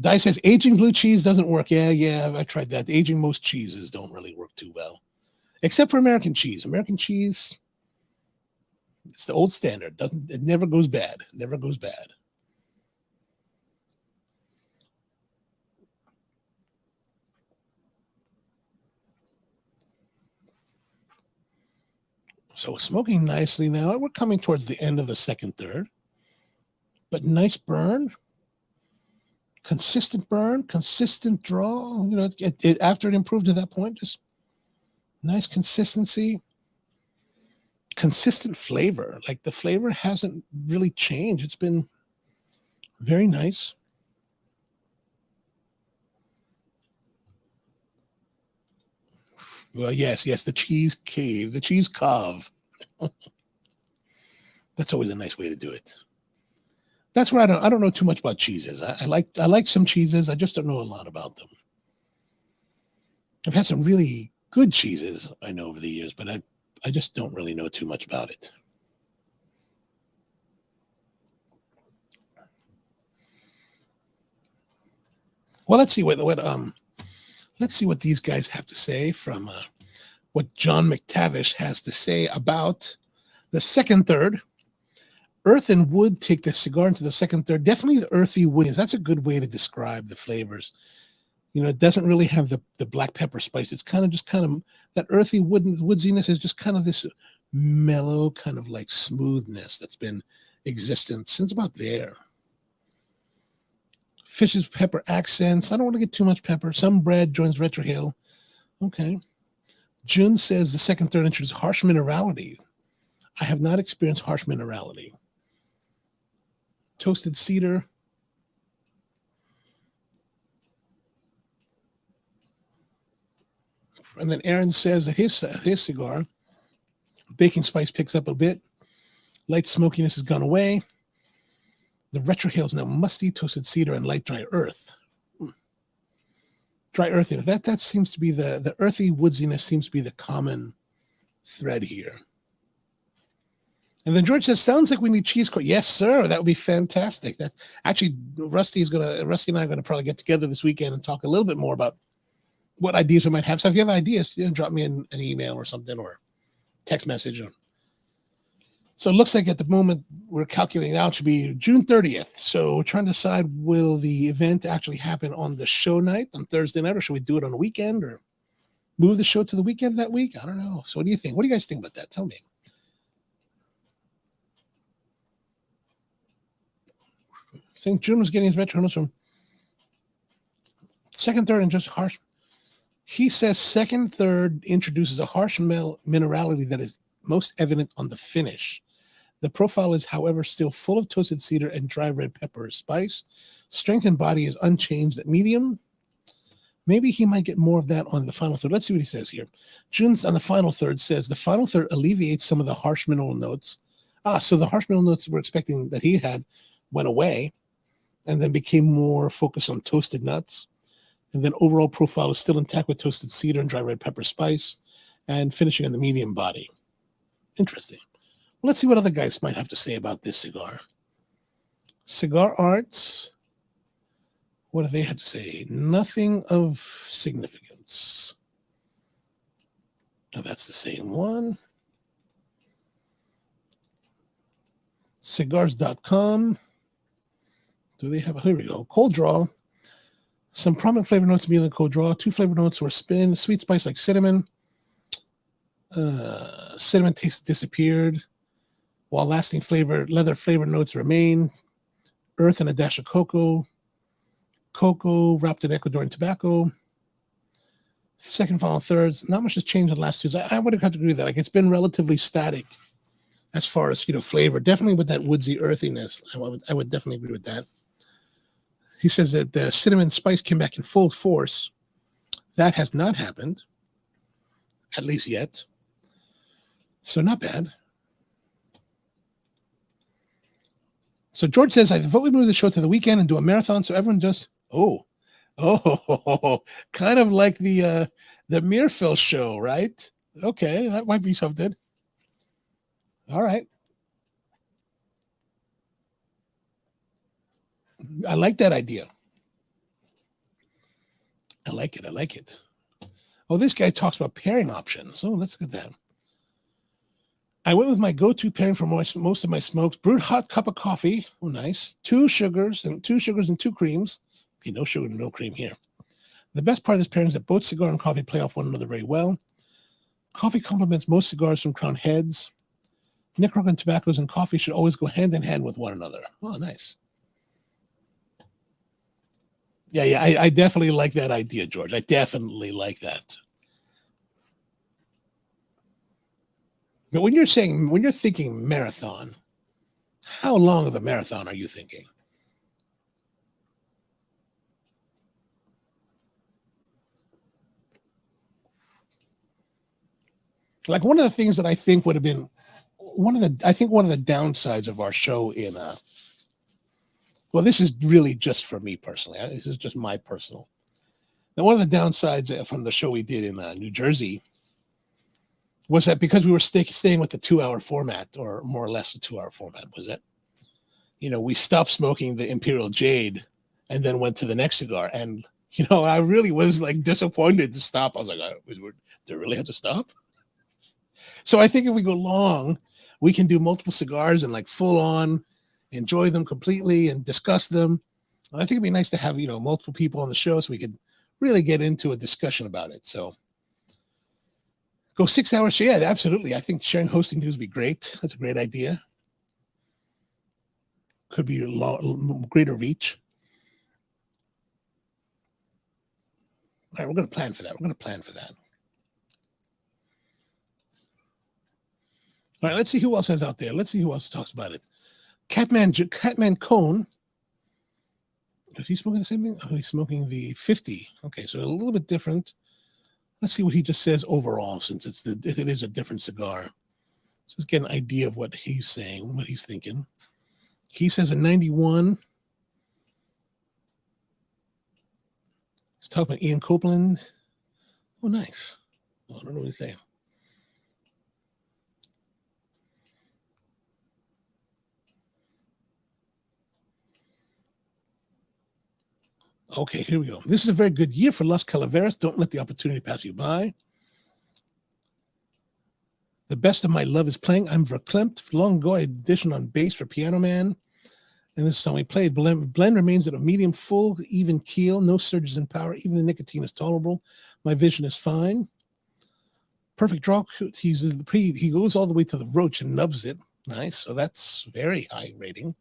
Di says, aging blue cheese doesn't work. Yeah, I tried that. Aging most cheeses don't really work too well. Except for American cheese. American cheese, it's the old standard. It never goes bad. Never goes bad. So smoking nicely now. We're coming towards the end of the second third. But nice burn. Consistent burn, consistent draw. After it improved to that point, just nice consistency, consistent flavor. Like the flavor hasn't really changed. It's been very nice. Well, yes, the cheese cave, the cheese cove. That's always a nice way to do it. That's where I don't know too much about cheeses. I like some cheeses. I just don't know a lot about them. I've had some really good cheeses I know over the years, but I just don't really know too much about it. Well, let's see what these guys have to say from what John McTavish has to say about the second third. Earth and wood take the cigar into the second third. Definitely the earthy wood. That's a good way to describe the flavors. It doesn't really have the black pepper spice. It's kind of that earthy woodsiness is just kind of this mellow, kind of like smoothness that's been existent since about there. Fish's pepper accents. I don't want to get too much pepper. Some bread joins retrohale. Okay. Jun says the second third introduces harsh minerality. I have not experienced harsh minerality. Toasted cedar. And then Aaron says that his cigar, baking spice picks up a bit. Light smokiness has gone away. The retrohale is now musty, toasted cedar, and light dry earth. Dry earthy. That seems to be the earthy woodsiness seems to be the common thread here. And then George says, sounds like we need cheese coat. Yes, sir. That would be fantastic. That actually, Rusty and I are gonna probably get together this weekend and talk a little bit more about what ideas we might have. So if you have ideas, drop me an email or something, or text message. So it looks like at the moment we're calculating out to be June 30th. So we're trying to decide, will the event actually happen on the show night on Thursday night, or should we do it on a weekend, or move the show to the weekend that week? I don't know. So what do you think? What do you guys think about that? Tell me. St. June was getting his retronos from second, third, and just harsh. He says second, third introduces a harsh minerality that is most evident on the finish. The profile is, however, still full of toasted cedar and dry red pepper spice. Strength and body is unchanged at medium. Maybe he might get more of that on the final third. Let's see what he says here. June's on the final third says the final third alleviates some of the harsh mineral notes. So the harsh mineral notes we're expecting that he had went away and then became more focused on toasted nuts. And then overall profile is still intact with toasted cedar and dry red pepper spice, and finishing on the medium body. Interesting. Well, let's see what other guys might have to say about this cigar. Cigar Arts. What do they have to say? Nothing of significance. Now that's the same one. Cigars.com. Do they have? Here we go. Cold draw. Some prominent flavor notes immediately cold draw. 2 flavor notes were spin. Sweet spice like cinnamon. Cinnamon taste disappeared. While lasting leather flavor notes remain. Earth and a dash of cocoa. Cocoa wrapped in Ecuadorian tobacco. Second, final, thirds. Not much has changed in the last 2. I would have to agree with that. Like, it's been relatively static as far as, flavor. Definitely with that woodsy earthiness. I would definitely agree with that. He says that the cinnamon spice came back in full force. That has not happened, at least yet. So not bad. So George says, I vote we move the show to the weekend and do a marathon so everyone just, kind of like the Mearfill show, right? Okay, that might be something. All right. I like that idea. I like it. Oh, this guy talks about pairing options. Oh, let's get that. I went with my go-to pairing for most of my smokes. Brewed hot cup of coffee. Oh, nice. 2 sugars and 2 creams. Okay, no sugar, no cream here. The best part of this pairing is that both cigar and coffee play off one another very well. Coffee complements most cigars from Crowned Heads. Nicaraguan tobaccos and coffee should always go hand in hand with one another. Oh, nice. Yeah, I definitely like that idea, George. I definitely like that. But when you're thinking marathon, how long of a marathon are you thinking? Like, one of the things that I think would have been one of the downsides of our show well, this is really just for me personally. This is just my personal. Now, one of the downsides from the show we did in New Jersey was that because we were staying with the 2-hour format, or more or less the 2-hour format, was it? We stopped smoking the Imperial Jade and then went to the next cigar. And, I really was like disappointed to stop. I was like, do I really have to stop? So I think if we go long, we can do multiple cigars and like full on enjoy them completely and discuss them. I think it'd be nice to have, multiple people on the show so we could really get into a discussion about it. So go 6 hours. Yeah, absolutely. I think sharing hosting news would be great. That's a great idea. Could be greater reach. All right, we're going to plan for that. All right, let's see who else is out there. Let's see who else talks about it. Catman Cone. Is he smoking the same thing? Oh, he's smoking the 50. Okay, so a little bit different. Let's see what he just says overall, since it is a different cigar. So let's get an idea of what he's saying, what he's thinking. He says a 91. He's talking about Ian Copeland. Oh, nice. Oh, I don't know what he's saying. Okay, here we go. This is a very good year for Las Calaveras. Don't let the opportunity pass you by. The best of my love is playing. I'm verklempt. Long ago, I auditioned on bass for Piano Man. And this is how we played. Blend remains at a medium full, even keel. No surges in power. Even the nicotine is tolerable. My vision is fine. Perfect draw. He goes all the way to the roach and nubs it. Nice. So that's very high rating.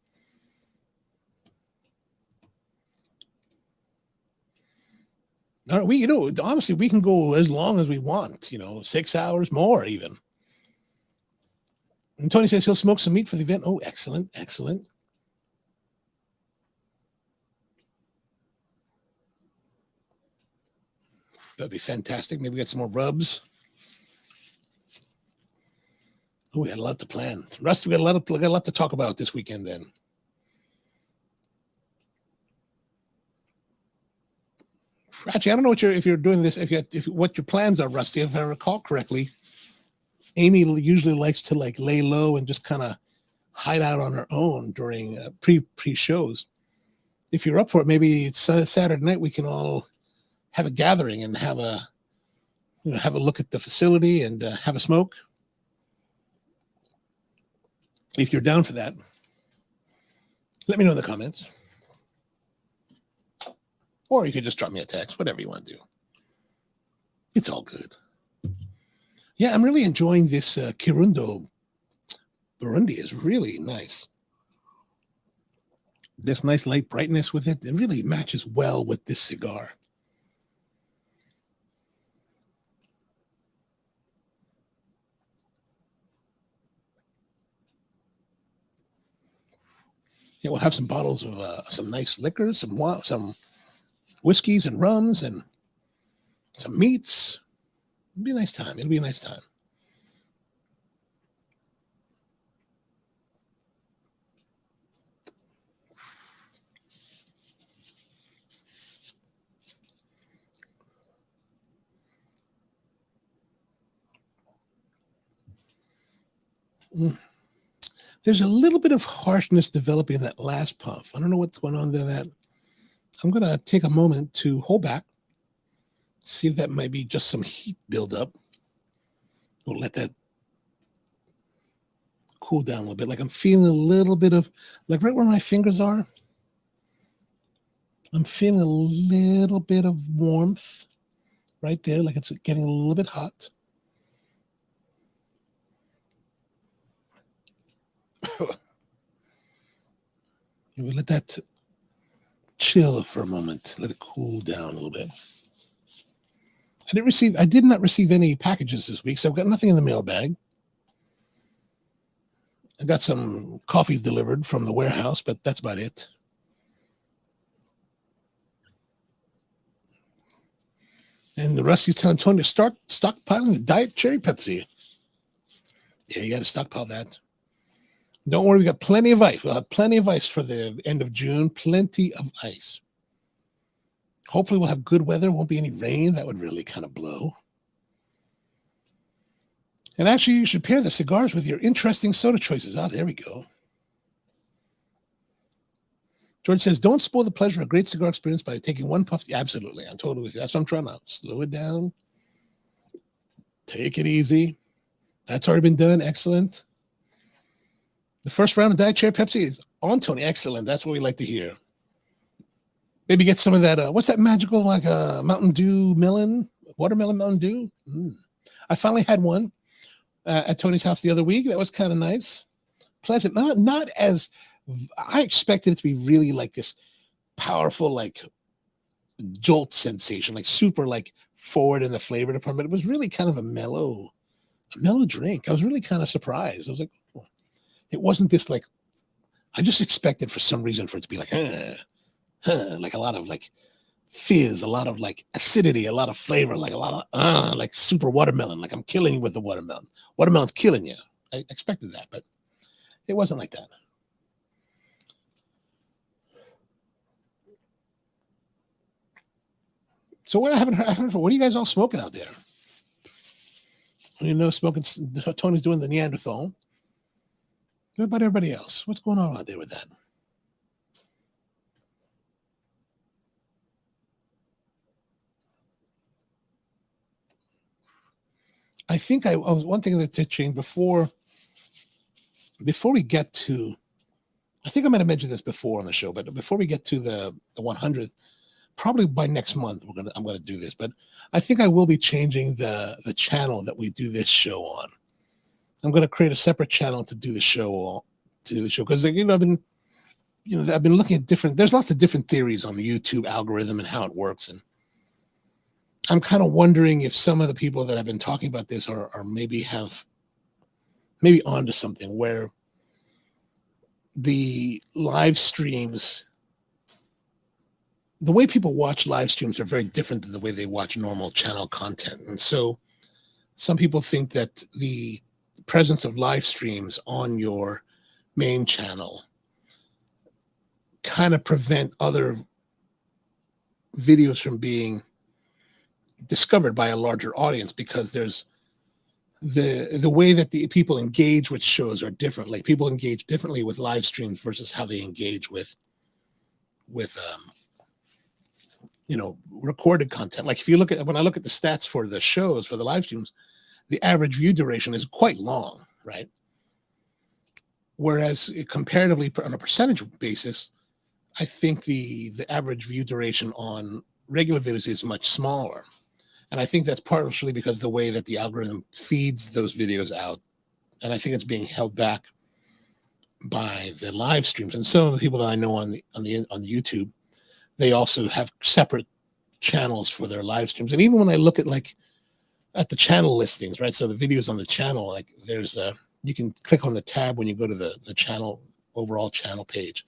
All right, honestly, we can go as long as we want, 6 hours more even. And Tony says he'll smoke some meat for the event. Oh, excellent. That'd be fantastic. Maybe we get some more rubs. Oh, we had a lot to plan. Russ, we got a lot to talk about this weekend then. Actually, I don't know if you're doing this, what your plans are, Rusty. If I recall correctly, Amy usually likes to like lay low and just kind of hide out on her own during pre-shows. If you're up for it, maybe it's Saturday night. We can all have a gathering and have a look at the facility and have a smoke. If you're down for that. Let me know in the comments. Or you could just drop me a text, whatever you want to do. It's all good. Yeah, I'm really enjoying this Kirundo Burundi. Is really nice. This nice light brightness with it. It really matches well with this cigar. Yeah, we'll have some bottles of some nice liquors, some whiskeys and rums and some meats. It'll be a nice time. It'll be a nice time. There's a little bit of harshness developing in that last puff. I don't know what's going on there. That I'm going to take a moment to hold back, see if that might be just some heat buildup. We'll let that cool down a little bit. Like I'm feeling a little bit of, like right where my fingers are, I'm feeling a little bit of warmth right there, like it's getting a little bit hot. We let that chill for a moment. Let it cool down a little bit. I did not receive any packages this week, so I've got nothing in the mailbag. I got some coffees delivered from the warehouse, but that's about it. And the Rusty's telling Tony to start stockpiling the Diet Cherry Pepsi. Yeah, you got to stockpile that. Don't worry, we got plenty of ice. We'll have plenty of ice for the end of June. Plenty of ice. Hopefully we'll have good weather. Won't be any rain. That would really kind of blow. And actually, you should pair the cigars with your interesting soda choices. Oh, there we go. George says, don't spoil the pleasure of a great cigar experience by taking one puff. Yeah, absolutely. I'm totally with you. That's what I'm trying to slow it down. Take it easy. That's already been done. Excellent. The first round of Diet Cherry Pepsi is on, Tony. Excellent. That's what we like to hear. Maybe get some of that. What's that magical, like Mountain Dew melon? Watermelon Mountain Dew? I finally had one at Tony's house the other week. That was kind of nice. Pleasant. Not as... I expected it to be really like this powerful, like jolt sensation, like super like forward in the flavor department. It was really kind of a mellow drink. I was really kind of surprised. I was like, oh. It wasn't this like, I just expected for some reason for it to be like, like a lot of like fizz, a lot of like acidity, a lot of flavor, like a lot of like super watermelon. Like I'm killing you with the watermelon. Watermelon's killing you. I expected that, but it wasn't like that. So what I haven't heard, what are you guys all smoking out there? You know, smoking. Tony's doing the Neanderthal. What about everybody else? What's going on out there with that? I think I was one thing that did change before we get to. I think I might have mentioned this before on the show, but before we get to the 100th. Probably by next month I'm gonna do this, but I think I will be changing the channel that we do this show on. I'm gonna create a separate channel to do the show because I've been looking at there's lots of different theories on the YouTube algorithm and how it works, and I'm kind of wondering if some of the people that have been talking about this are maybe onto something where the live streams. The way people watch live streams are very different than the way they watch normal channel content. And so some people think that the presence of live streams on your main channel kind of prevent other videos from being discovered by a larger audience, because there's the way that the people engage with shows are different. Like people engage differently with live streams versus how they engage with recorded content. Like if you when I look at the stats for the shows, for the live streams, the average view duration is quite long, right? Whereas comparatively on a percentage basis, I think the average view duration on regular videos is much smaller. And I think that's partially because the way that the algorithm feeds those videos out. And I think it's being held back by the live streams. And some of the people that I know on the YouTube, they also have separate channels for their live streams. And even when I look at the channel listings, right? So the videos on the channel, like there's you can click on the tab when you go to the channel, overall channel page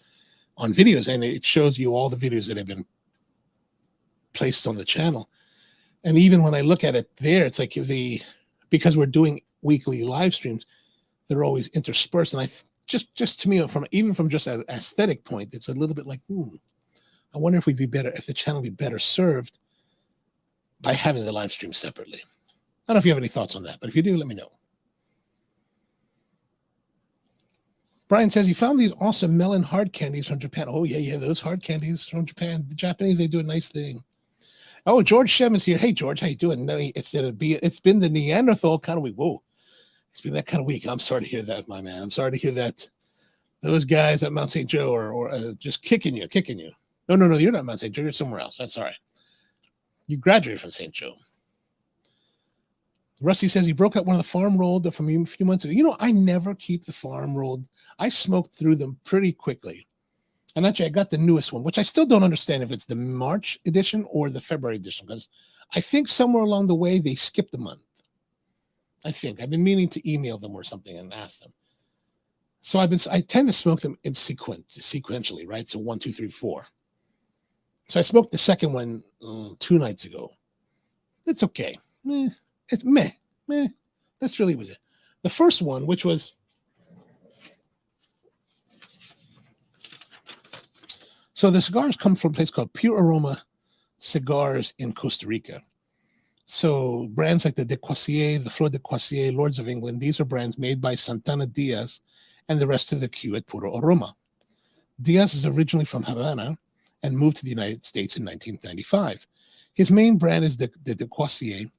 on videos, and it shows you all the videos that have been placed on the channel. And even when I look at it there, it's like because we're doing weekly live streams, they're always interspersed. And just to me, from just an aesthetic point, it's a little bit like, I wonder if the channel would be better served by having the live stream separately. I don't know if you have any thoughts on that, but if you do, let me know. Brian says he found these awesome melon hard candies from Japan. Oh, yeah, those hard candies from Japan. The Japanese, they do a nice thing. Oh, George Shem is here. Hey, George, how you doing? No, it's been the Neanderthal kind of week. Whoa, it's been that kind of week. I'm sorry to hear that, my man. I'm sorry to hear that. Those guys at Mount St. Joe are just kicking you. No, you're not Mount St. Joe. You're somewhere else. That's all right. You graduated from St. Joe. Rusty says he broke out one of the farm rolled from a few months ago. I never keep the farm rolled. I smoked through them pretty quickly. And actually, I got the newest one, which I still don't understand if it's the March edition or the February edition, because I think somewhere along the way, they skipped a month. I think. I've been meaning to email them or something and ask them. So I tend to smoke them in sequentially, right? So 1, 2, 3, 4. So I smoked the second one 2 nights ago. It's okay. It's meh. That's really was it. The first one, which was so the cigars come from a place called Pure Aroma Cigars in Costa Rica. So brands like the De Cossier, the Flor de Cossier, Lords of England, these are brands made by Santana Diaz and the rest of the queue at Puro Aroma. Diaz is originally from Havana and moved to the United States in 1995. His main brand is the De Cossier,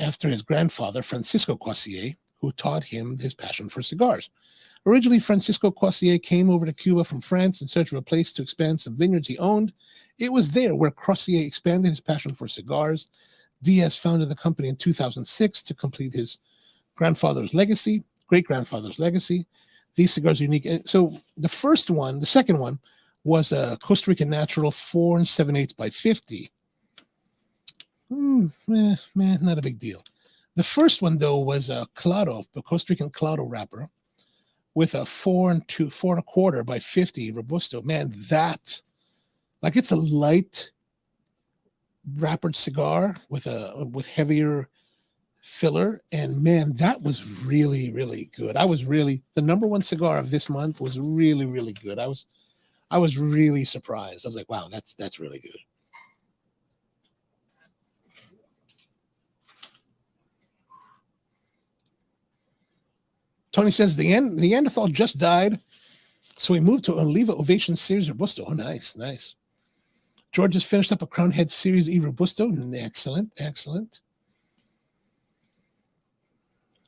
after his grandfather, Francisco Cossier, who taught him his passion for cigars. Originally, Francisco Cossier came over to Cuba from France in search of a place to expand some vineyards he owned. It was there where Cossier expanded his passion for cigars. Diaz founded the company in 2006 to complete his great-grandfather's legacy. These cigars are unique. So the second one was a Costa Rican Natural 4 7/8 by 50. Not a big deal. The first one, though, was a Claro, the Costa Rican Claro wrapper with a 4 1/4 by 50 Robusto. Man, it's a light wrappered cigar with heavier filler. And man, that was really, really good. The number one cigar of this month was really, really good. I was really surprised. I was like, wow, that's really good. Tony says the Neanderthal just died, so he moved to Oliva Ovation Series Robusto. Oh, nice. George has finished up a Crowned Heads Series E Robusto. Excellent.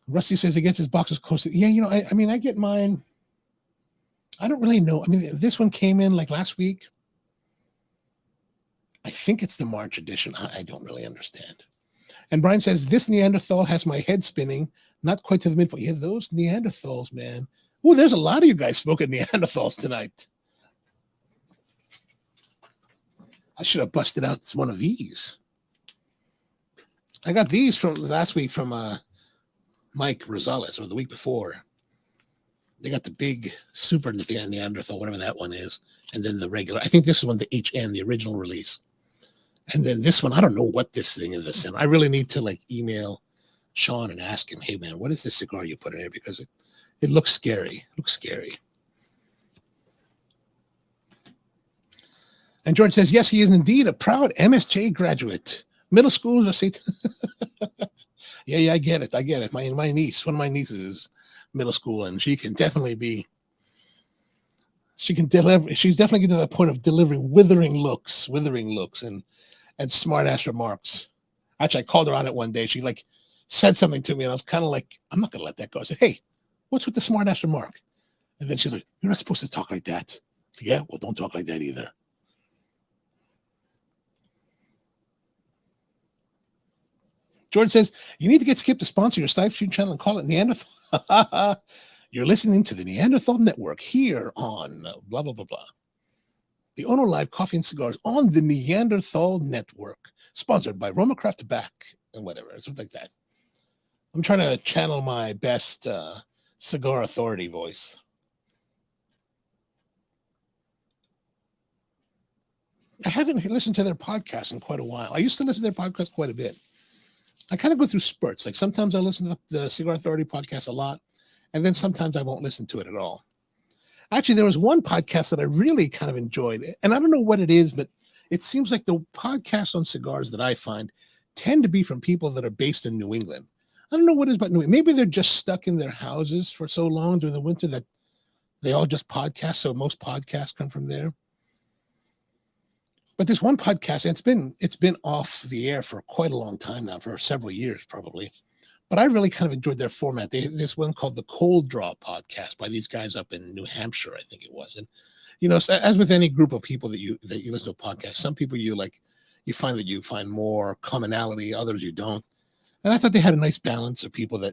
Rusty says he gets his boxes close. Yeah, I get mine. I don't really know. This one came in like last week. I think it's the March edition. I don't really understand. And Brian says, this Neanderthal has my head spinning, not quite to the midpoint. Yeah, those Neanderthals, man. Oh, there's a lot of you guys smoking Neanderthals tonight. I should have busted out one of these. I got these from last week from Mike Rosales, or the week before. They got the big super Neanderthal, whatever that one is, and then the regular. I think this is one, the HN, the original release. And then this one, I don't know what this thing is. And I really need to email Sean and ask him, hey man, what is this cigar you put in here? Because it looks scary. And George says, yes, he is indeed a proud MSJ graduate. Middle schoolers are Satan. Yeah, I get it. My niece, one of my nieces is middle school, and she can definitely she's definitely getting to the point of delivering withering looks and smart ass remarks. Actually, I called her on it one day. She said something to me, and I was kind of like, I'm not going to let that go. I said, hey, what's with the smart ass remark? And then she's like, "You're not supposed to talk like that." So, yeah, well, don't talk like that either. George says, "You need to get Skip to sponsor your Livestream channel and call it Neanderthal." You're listening to the Neanderthal Network here on blah, blah, blah, blah. The OnoLive Coffee and Cigars on the Neanderthal Network, sponsored by Romacraft Tobacco and whatever, something like that. I'm trying to channel my best cigar authority voice. I haven't listened to their podcast in quite a while. I used to listen to their podcast quite a bit. I kind of go through spurts. Like sometimes I listen to the Cigar Authority podcast a lot, and then sometimes I won't listen to it at all. Actually, there was one podcast that I really kind of enjoyed, and I don't know what it is, but it seems like the podcasts on cigars that I find tend to be from people that are based in New England. I don't know what it is about New England. Maybe they're just stuck in their houses for so long during the winter that they all just podcast, so most podcasts come from there. But this one podcast, and it's been off the air for quite a long time now, for several years probably. But I really kind of enjoyed their format. They had this one called the Cold Draw podcast by these guys up in New Hampshire, I think it was. And you know, as with any group of people that you listen to a podcast, some people you find that you find more commonality, others you don't. And I thought they had a nice balance of people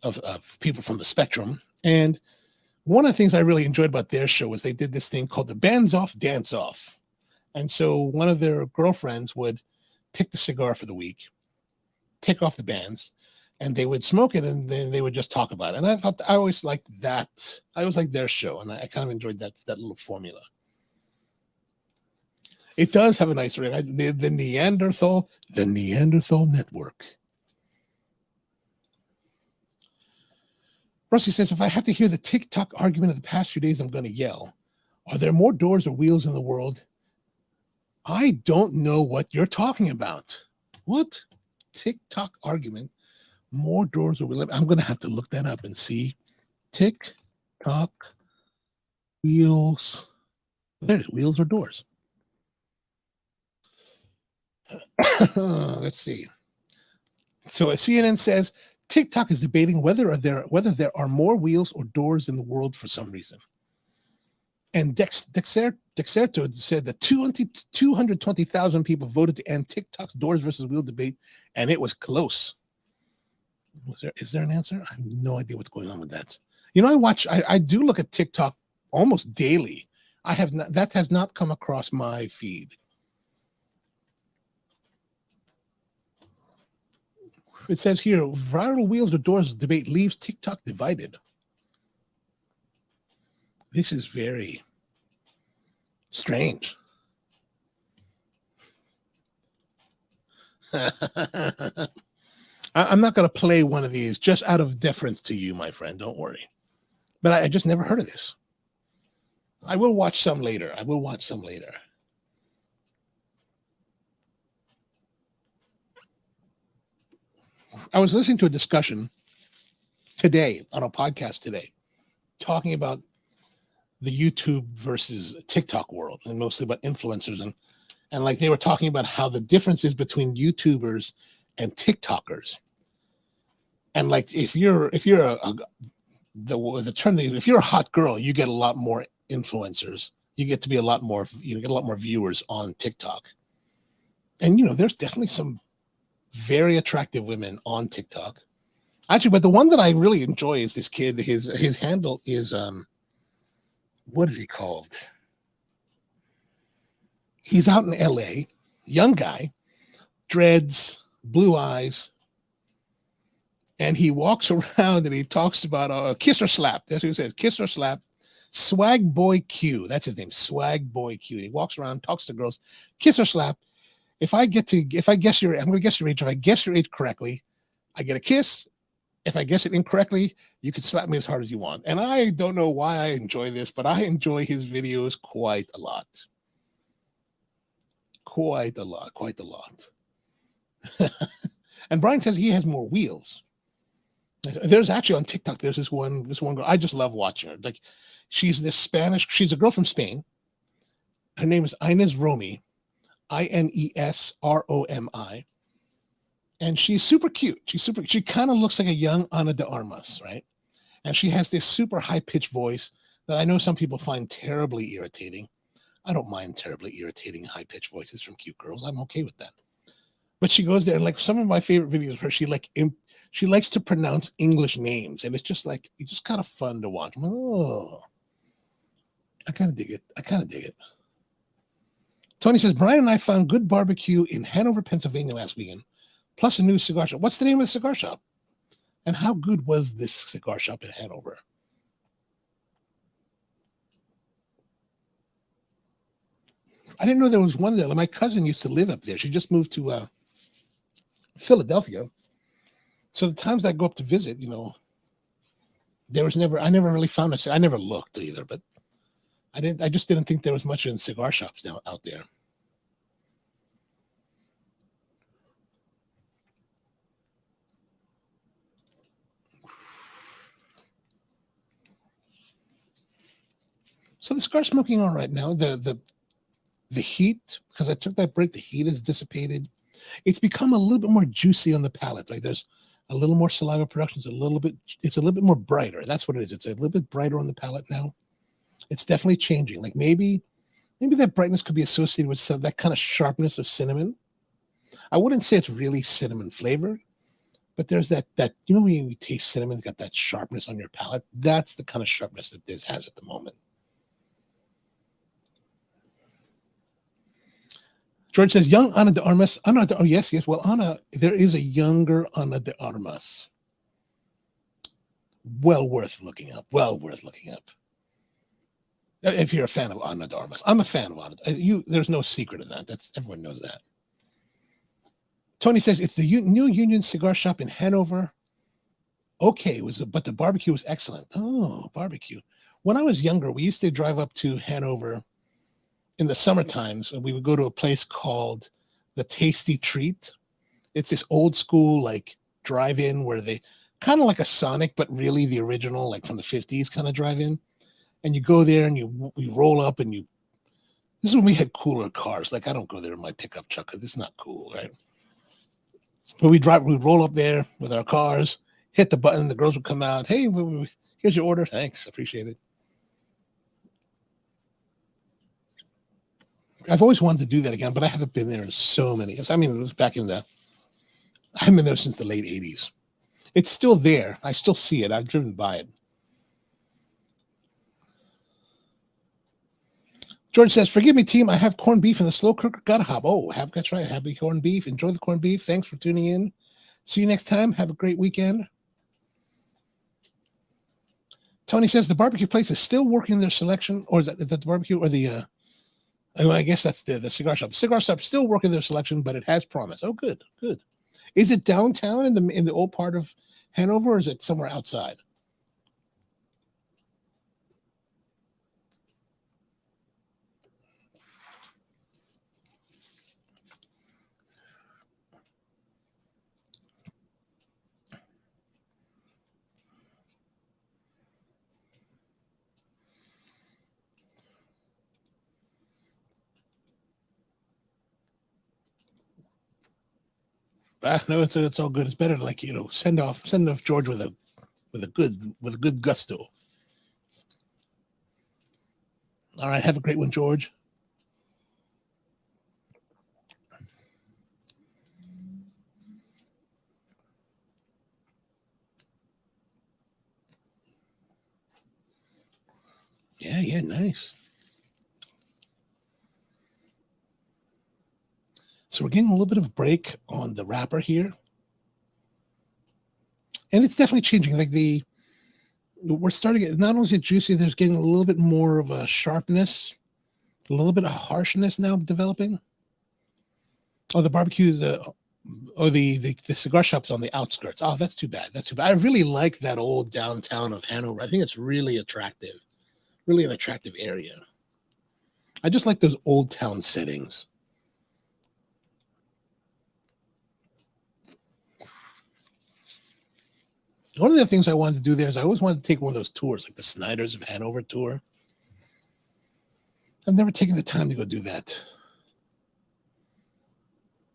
of people from the spectrum. And one of the things I really enjoyed about their show was they did this thing called the Bands Off, Dance Off. And so one of their girlfriends would pick the cigar for the week, take off the bands, and they would smoke it, and then they would just talk about it. And I thought I always liked that. I always liked their show, and I kind of enjoyed that little formula. It does have a nice ring. The Neanderthal Network. Rusty says, if I have to hear the TikTok argument of the past few days, I'm going to yell. Are there more doors or wheels in the world? I don't know what you're talking about. What? TikTok argument? More doors or wheels? I'm going to have to look that up and see. TikTok wheels. There it is. Wheels or doors? Let's see. So CNN says TikTok is debating whether there are more wheels or doors in the world for some reason. And Dexerto said that 220,000 people voted to end TikTok's doors versus wheel debate, and it was close. Is there an answer? I have no idea what's going on with that. You know, I do look at TikTok almost daily. That has not come across my feed. It says here, viral wheels or doors debate leaves TikTok divided. This is very strange. I'm not going to play one of these just out of deference to you, my friend. Don't worry. But I just never heard of this. I will watch some later. I was listening to a discussion today on a podcast today, talking about the YouTube versus TikTok world, and mostly about influencers, and like they were talking about how the difference is between YouTubers and TikTokers. And like if you're the term, if you're a hot girl, you get a lot more influencers. You get to be a lot more, get a lot more viewers on TikTok. And there's definitely some very attractive women on TikTok. Actually, but the one that I really enjoy is this kid. His handle is what is he called? He's out in LA, young guy, dreads, blue eyes, and he walks around and he talks about kiss or slap. That's what he says, kiss or slap. Swag Boy Q, that's his name, Swag Boy Q. He walks around, talks to girls, kiss or slap. I'm going to guess your age. If I guess your age correctly, I get a kiss. If I guess it incorrectly, you can slap me as hard as you want. And I don't know why I enjoy this, but I enjoy his videos quite a lot. Quite a lot. And Brian says he has more wheels. There's actually on TikTok, there's this one girl. I just love watching her. Like, she's a girl from Spain. Her name is Inés Romy, Inesromi. And she's super cute. She kind of looks like a young Ana de Armas, right? And she has this super high-pitched voice that I know some people find terribly irritating. I don't mind terribly irritating high-pitched voices from cute girls. I'm okay with that. But she goes there, and like some of my favorite videos of her, she likes to pronounce English names, and it's just kind of fun to watch. I'm like, oh, I kind of dig it. I kind of dig it. Tony says, Brian and I found good barbecue in Hanover, Pennsylvania last weekend, plus a new cigar shop. What's the name of the cigar shop? And how good was this cigar shop in Hanover? I didn't know there was one there. My cousin used to live up there. She just moved to Philadelphia. So the times I go up to visit, I never really found I never looked either, but I just didn't think there was much in cigar shops out there. So the cigar smoking all right now. The heat, because I took that break, the heat has dissipated. It's become a little bit more juicy on the palate. Like there's a little more saliva production. It's a little bit more brighter. That's what it is. It's a little bit brighter on the palate now. It's definitely changing. Like maybe that brightness could be associated with that kind of sharpness of cinnamon. I wouldn't say it's really cinnamon flavored, but there's that when you taste cinnamon, it's got that sharpness on your palate. That's the kind of sharpness that this has at the moment. George says, young Ana de Armas. Yes. Well, Ana, there is a younger Ana de Armas. Well worth looking up. If you're a fan of Ana de Armas. I'm a fan of Ana. There's no secret in that. Everyone knows that. Tony says, it's the new Union Cigar Shop in Hanover. Okay, but the barbecue was excellent. Oh, barbecue. When I was younger, we used to drive up to Hanover in the summer times, and we would go to a place called the Tasty Treat. It's this old school like drive-in where they kind of like a Sonic, but really the original, like from the 50s kind of drive-in. And you go there and you roll up and this is when we had cooler cars. Like I don't go there in my pickup truck because it's not cool, right? But we'd roll up there with our cars, hit the button, the girls would come out. Hey, here's your order. Thanks, appreciate it. I've always wanted to do that again, but I haven't been there in so many years. I mean, it was back I haven't been there since the late 80s. It's still there. I still see it. I've driven by it. George says, forgive me, team. I have corned beef in the slow cooker. Gotta hop. Oh, that's right. Happy corned beef. Enjoy the corned beef. Thanks for tuning in. See you next time. Have a great weekend. Tony says, the barbecue place is still working their selection, or is that the barbecue or the I guess that's the cigar shop. Cigar shop still working their selection, but it has promise. Oh, good. Is it downtown in the old part of Hanover, or is it somewhere outside? No, it's all good. It's better to send off George with a good gusto. All right, have a great one, George. Yeah, nice. So we're getting a little bit of a break on the wrapper here. And it's definitely changing. We're starting, not only is it juicy, there's getting a little bit more of a sharpness, a little bit of harshness now developing. Oh, the barbecue is the cigar shop's on the outskirts. Oh, that's too bad. I really like that old downtown of Hanover. I think it's really attractive, really an attractive area. I just like those old town settings. One of the things I wanted to do there is I always wanted to take one of those tours, like the Snyders of Hanover tour. I've never taken the time to go do that.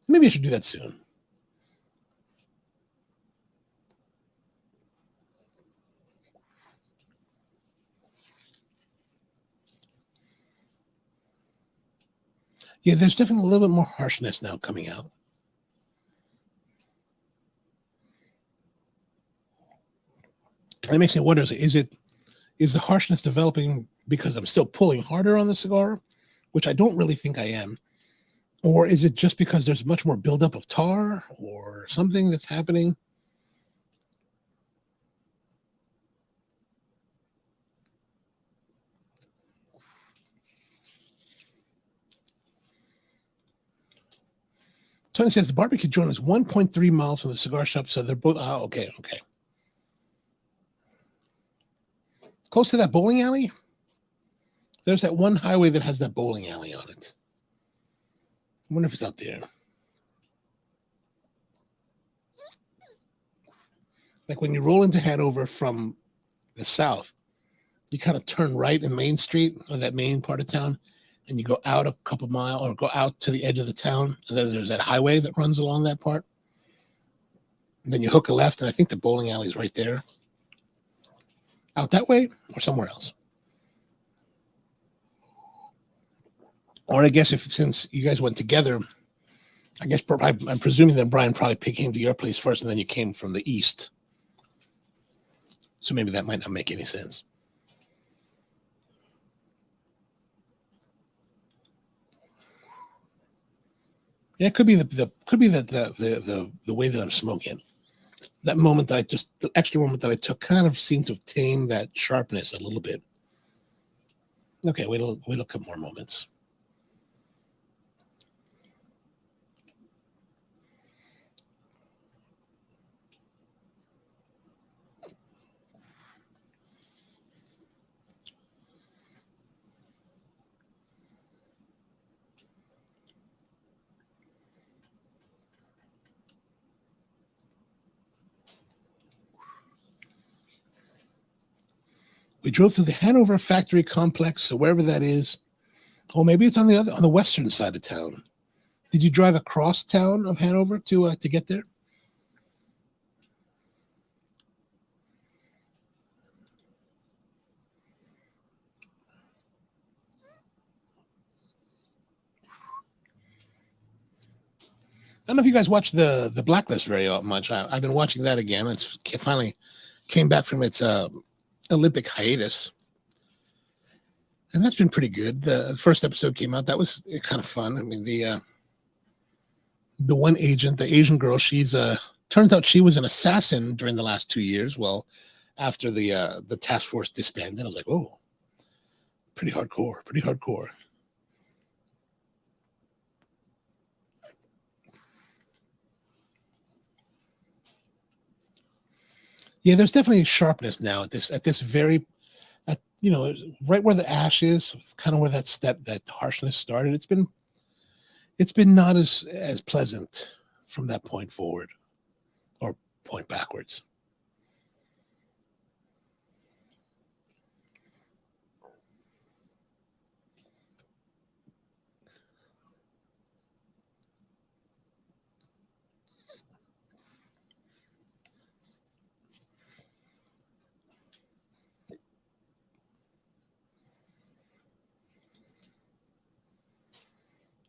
Maybe I should do that soon. Yeah, there's definitely a little bit more harshness now coming out. That makes me wonder, is the harshness developing because I'm still pulling harder on the cigar, which I don't really think I am, or is it just because there's much more buildup of tar or something that's happening? Tony says the barbecue joint is 1.3 miles from the cigar shop, so they're both. Oh, okay. Close to that bowling alley? There's that one highway that has that bowling alley on it. I wonder if it's out there. Like when you roll into Hanover from the south, you kind of turn right in Main Street or that main part of town, and you go out a couple miles or go out to the edge of the town, and then there's that highway that runs along that part. And then you hook a left, and I think the bowling alley is right there. Out that way or somewhere else. Or I guess since you guys went together, I guess I'm presuming that Brian probably came to your place first, and then you came from the east. So maybe that might not make any sense. Yeah, it could be the way that I'm smoking. That moment the extra moment that I took kind of seemed to tame that sharpness a little bit. Okay, wait a couple more moments. We drove through the Hanover factory complex, so wherever that is. Oh, maybe it's on the western side of town. Did you drive across town of Hanover to get there? I don't know if you guys watch the Blacklist very much. I've been watching that again. It's finally came back from its Olympic hiatus, and that's been pretty good. The first episode came out. That was kind of fun. I mean, the one agent, the Asian girl, turns out she was an assassin during the last 2 years. Well, after the task force disbanded, I was like, oh, pretty hardcore. Yeah, there's definitely sharpness now at this very, right where the ash is. It's kind of where that harshness started. It's been not as pleasant from that point forward or point backwards.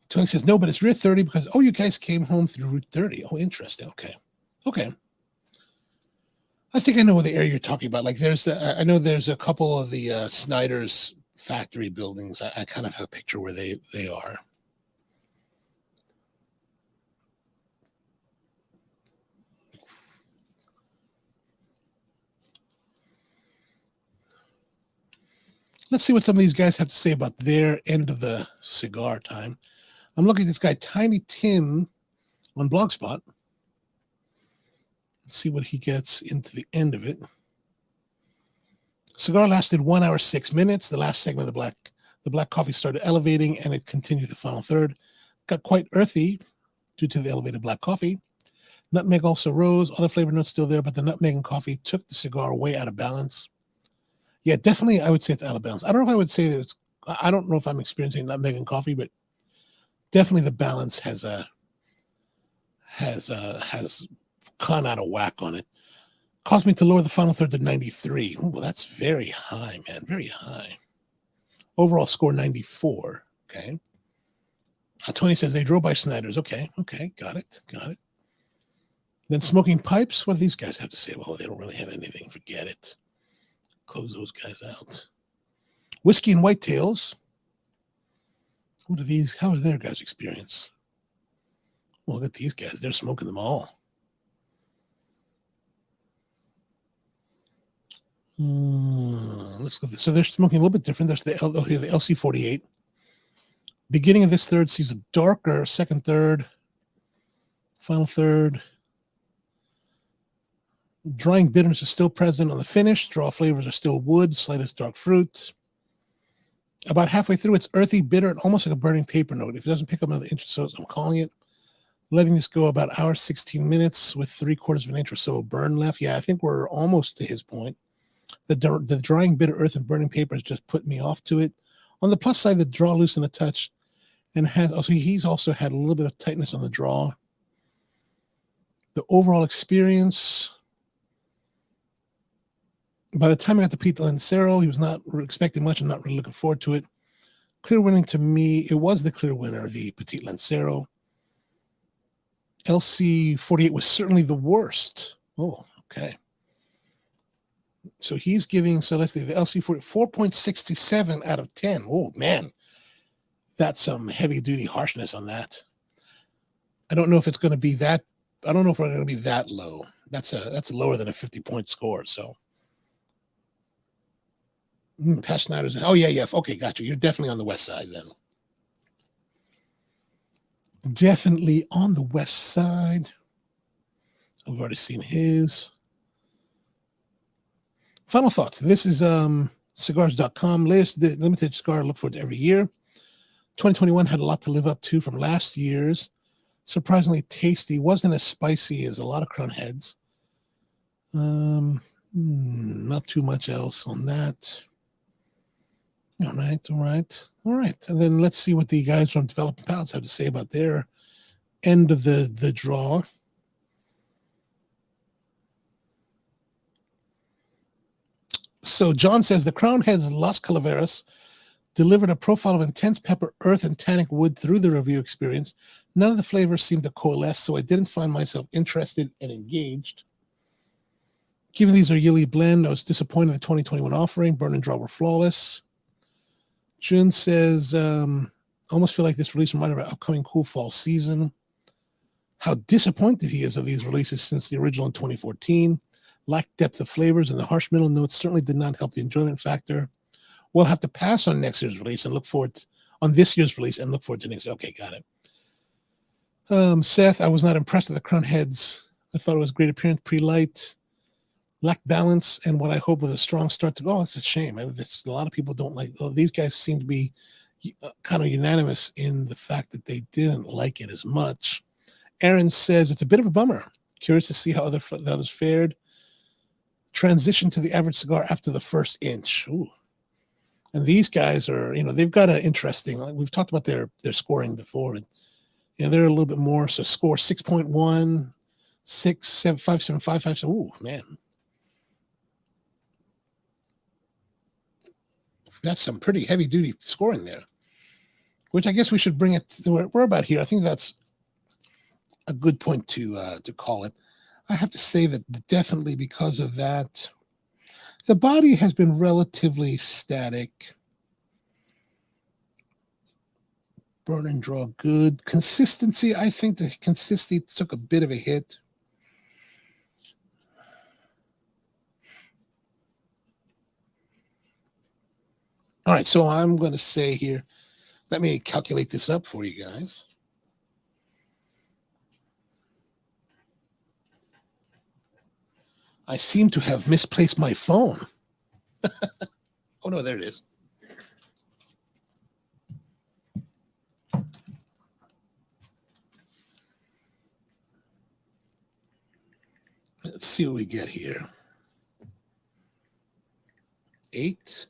Tony says, no, but it's Route 30 because, you guys came home through Route 30. Oh, interesting. Okay. I think I know the area you're talking about. Like I know there's a couple of the Snyder's factory buildings. I kind of have a picture where they are. Let's see what some of these guys have to say about their end of the cigar time. I'm looking at this guy, Tiny Tim, on Blogspot. Let's see what he gets into the end of it. Cigar lasted 1 hour, 6 minutes. The last segment of the black coffee started elevating, and it continued the final third. Got quite earthy due to the elevated black coffee. Nutmeg also rose. Other flavor notes still there, but the nutmeg and coffee took the cigar way out of balance. Yeah, definitely, I would say it's out of balance. I don't know if I would say that I don't know if I'm experiencing nutmeg and coffee, but definitely the balance has gone out of whack on it. Caused me to lower the final third to 93. Ooh, that's very high, man. Very high. Overall score 94. Okay. Tony says they drove by Snyder's. Okay, got it. Then smoking pipes. What do these guys have to say? Well, they don't really have anything. Forget it. Close those guys out. Whiskey and whitetails. What are these? How is their guys' experience? Well, look at these guys. They're smoking them all. Let's go. So they're smoking a little bit different. There's the LC48. Beginning of this third sees a darker second third. Final third. Drying bitterness is still present on the finish. Draw flavors are still wood, slightest dark fruit. About halfway through, it's earthy, bitter, and almost like a burning paper note. If it doesn't pick up another inch or so, I'm calling it. Letting this go about hour 16 minutes with 3/4 of an inch or so of burn left. Yeah, I think we're almost to his point. The drying bitter earth and burning paper has just put me off to it. On the plus side, the draw loosened a touch, and he's also had a little bit of tightness on the draw. The overall experience. By the time I got to Pete Lancero, he was not expecting much and not really looking forward to it. Clear winning to me, it was the clear winner, the Petit Lancero. LC48 was certainly the worst. Oh, okay. So he's giving, so let's see, the LC48, 4.67 out of 10. Oh, man. That's some heavy-duty harshness on that. I don't know if it's going to be that, I don't know if we're going to be that low. That's lower than a 50-point score, so. Pat Snyder's. Oh, yeah. Okay, gotcha. You're definitely on the west side then. Definitely on the west side. I've already seen his. Final thoughts. This is cigars.com list. The limited cigar I look forward to every year. 2021 had a lot to live up to from last year's. Surprisingly tasty. Wasn't as spicy as a lot of Crowned Heads. Not too much else on that. All right. And then let's see what the guys from Developing Palates have to say about their end of the draw. So John says the Crowned Heads Las Calaveras delivered a profile of intense pepper, earth, and tannic wood through the review experience. None of the flavors seemed to coalesce, so I didn't find myself interested and engaged. Given these are yearly blend, I was disappointed in the 2021 offering. Burn and draw were flawless. Jun says, almost feel like this release reminded of an upcoming cool fall season. How disappointed he is of these releases since the original in 2014. Lack depth of flavors, and the harsh middle notes certainly did not help the enjoyment factor. We'll have to pass on next year's release and look forward on this year's release and look forward to next year. Okay, got it. Seth, I was not impressed with the Crowned Heads. I thought it was a great appearance, pretty light. Lacked balance, and what I hope was a strong start to go. Oh, it's a shame. A lot of people don't like. Oh, these guys seem to be kind of unanimous in the fact that they didn't like it as much. Aaron says it's a bit of a bummer. Curious to see how the others fared. Transition to the average cigar after the first inch. Ooh. And these guys are, they've got an interesting. We've talked about their scoring before, and they're a little bit more. So score 6.1, 6, 7, 5, 7, 5, 5. So, ooh, man. That's some pretty heavy duty scoring there, which I guess we should bring it to we're about here. I think that's a good point to call it. I have to say that definitely because of that, the body has been relatively static. Burn and draw good. Consistency, I think the consistency took a bit of a hit. All right, so I'm going to say here, let me calculate this up for you guys. I seem to have misplaced my phone. Oh, no, there it is. Let's see what we get here. 8.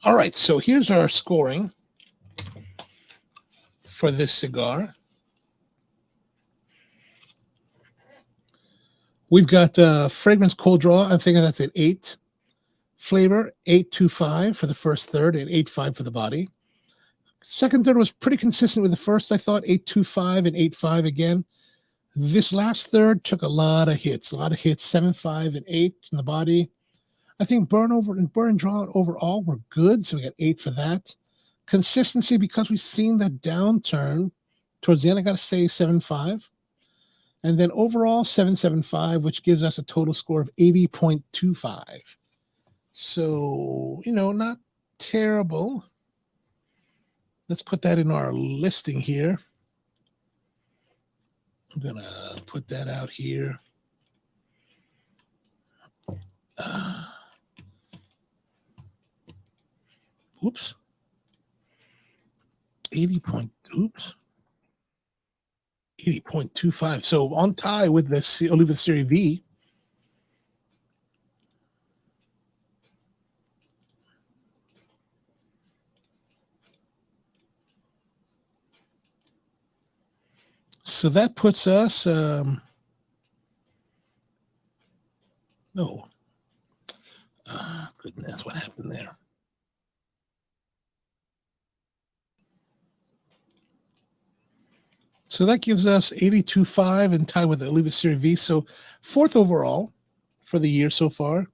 All right, so here's our scoring for this cigar. We've got fragrance cold draw. I'm thinking that's an 8. Flavor 8.25 for the first third and 8.5 for the body. Second third was pretty consistent with the first. I thought 8.25 and 8.5 again. This last third took a lot of hits. 7.5 and 8 in the body. I think burn and draw overall were good, so we got 8 for that. Consistency, because we've seen that downturn towards the end, I got to say 7.5. And then overall 7.75, which gives us a total score of 80.25. So, not terrible. Let's put that in our listing here. I'm going to put that out here. Oops. 80.25. So on tie with the Oliva Series V. So that puts us, goodness, what happened there? So that gives us 82.5 and tied with the Oliva Series V. So 4th overall for the year so far.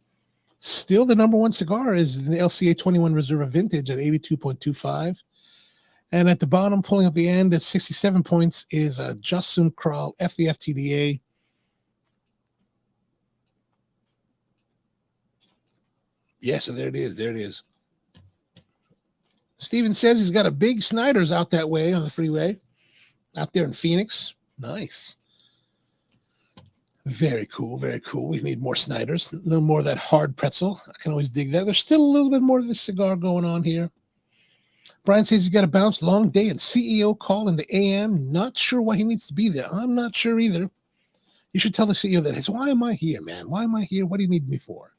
Still the number one cigar is the LCA 21 Reserva Vintage at 82.25. And at the bottom, pulling up the end at 67 points, is Just Zum Kral FVF TDA. Yeah, so there it is. There it is. Steven says he's got a big Snyder's out that way on the freeway, out there in Phoenix. Nice. Very cool. Very cool. We need more Snyder's, a little more of that hard pretzel. I can always dig that. There's still a little bit more of this cigar going on here. Brian says he's got a bounce, long day, and CEO call in the AM. Not sure why he needs to be there. I'm not sure either. You should tell the CEO that. Hey, why am I here, man? Why am I here? What do you need me for?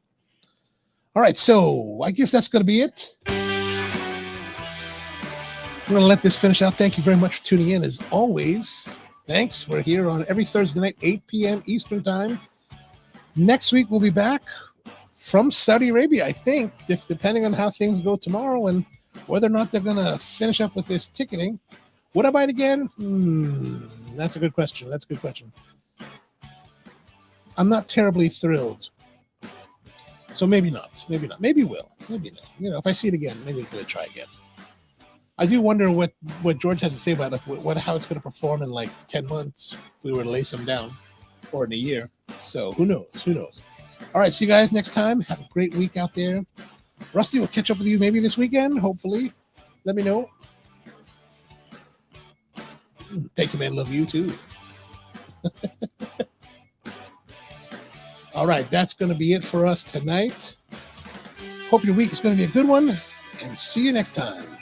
All right, so I guess that's going to be it. I'm going to let this finish out. Thank you very much for tuning in. As always, thanks. We're here on every Thursday night, 8 p.m. Eastern Time. Next week, we'll be back from Saudi Arabia, I think, depending on how things go tomorrow and whether or not they're going to finish up with this ticketing. Would I buy it again? That's a good question. I'm not terribly thrilled. So maybe not. Maybe will. Maybe not. If I see it again, maybe we'll try again. I do wonder what George has to say about how it's going to perform in like 10 months if we were to lay some down, or in a year. So who knows? All right, see you guys next time. Have a great week out there. Rusty will catch up with you maybe this weekend, hopefully. Let me know. Thank you, man. Love you too. All right, that's going to be it for us tonight. Hope your week is going to be a good one, and see you next time.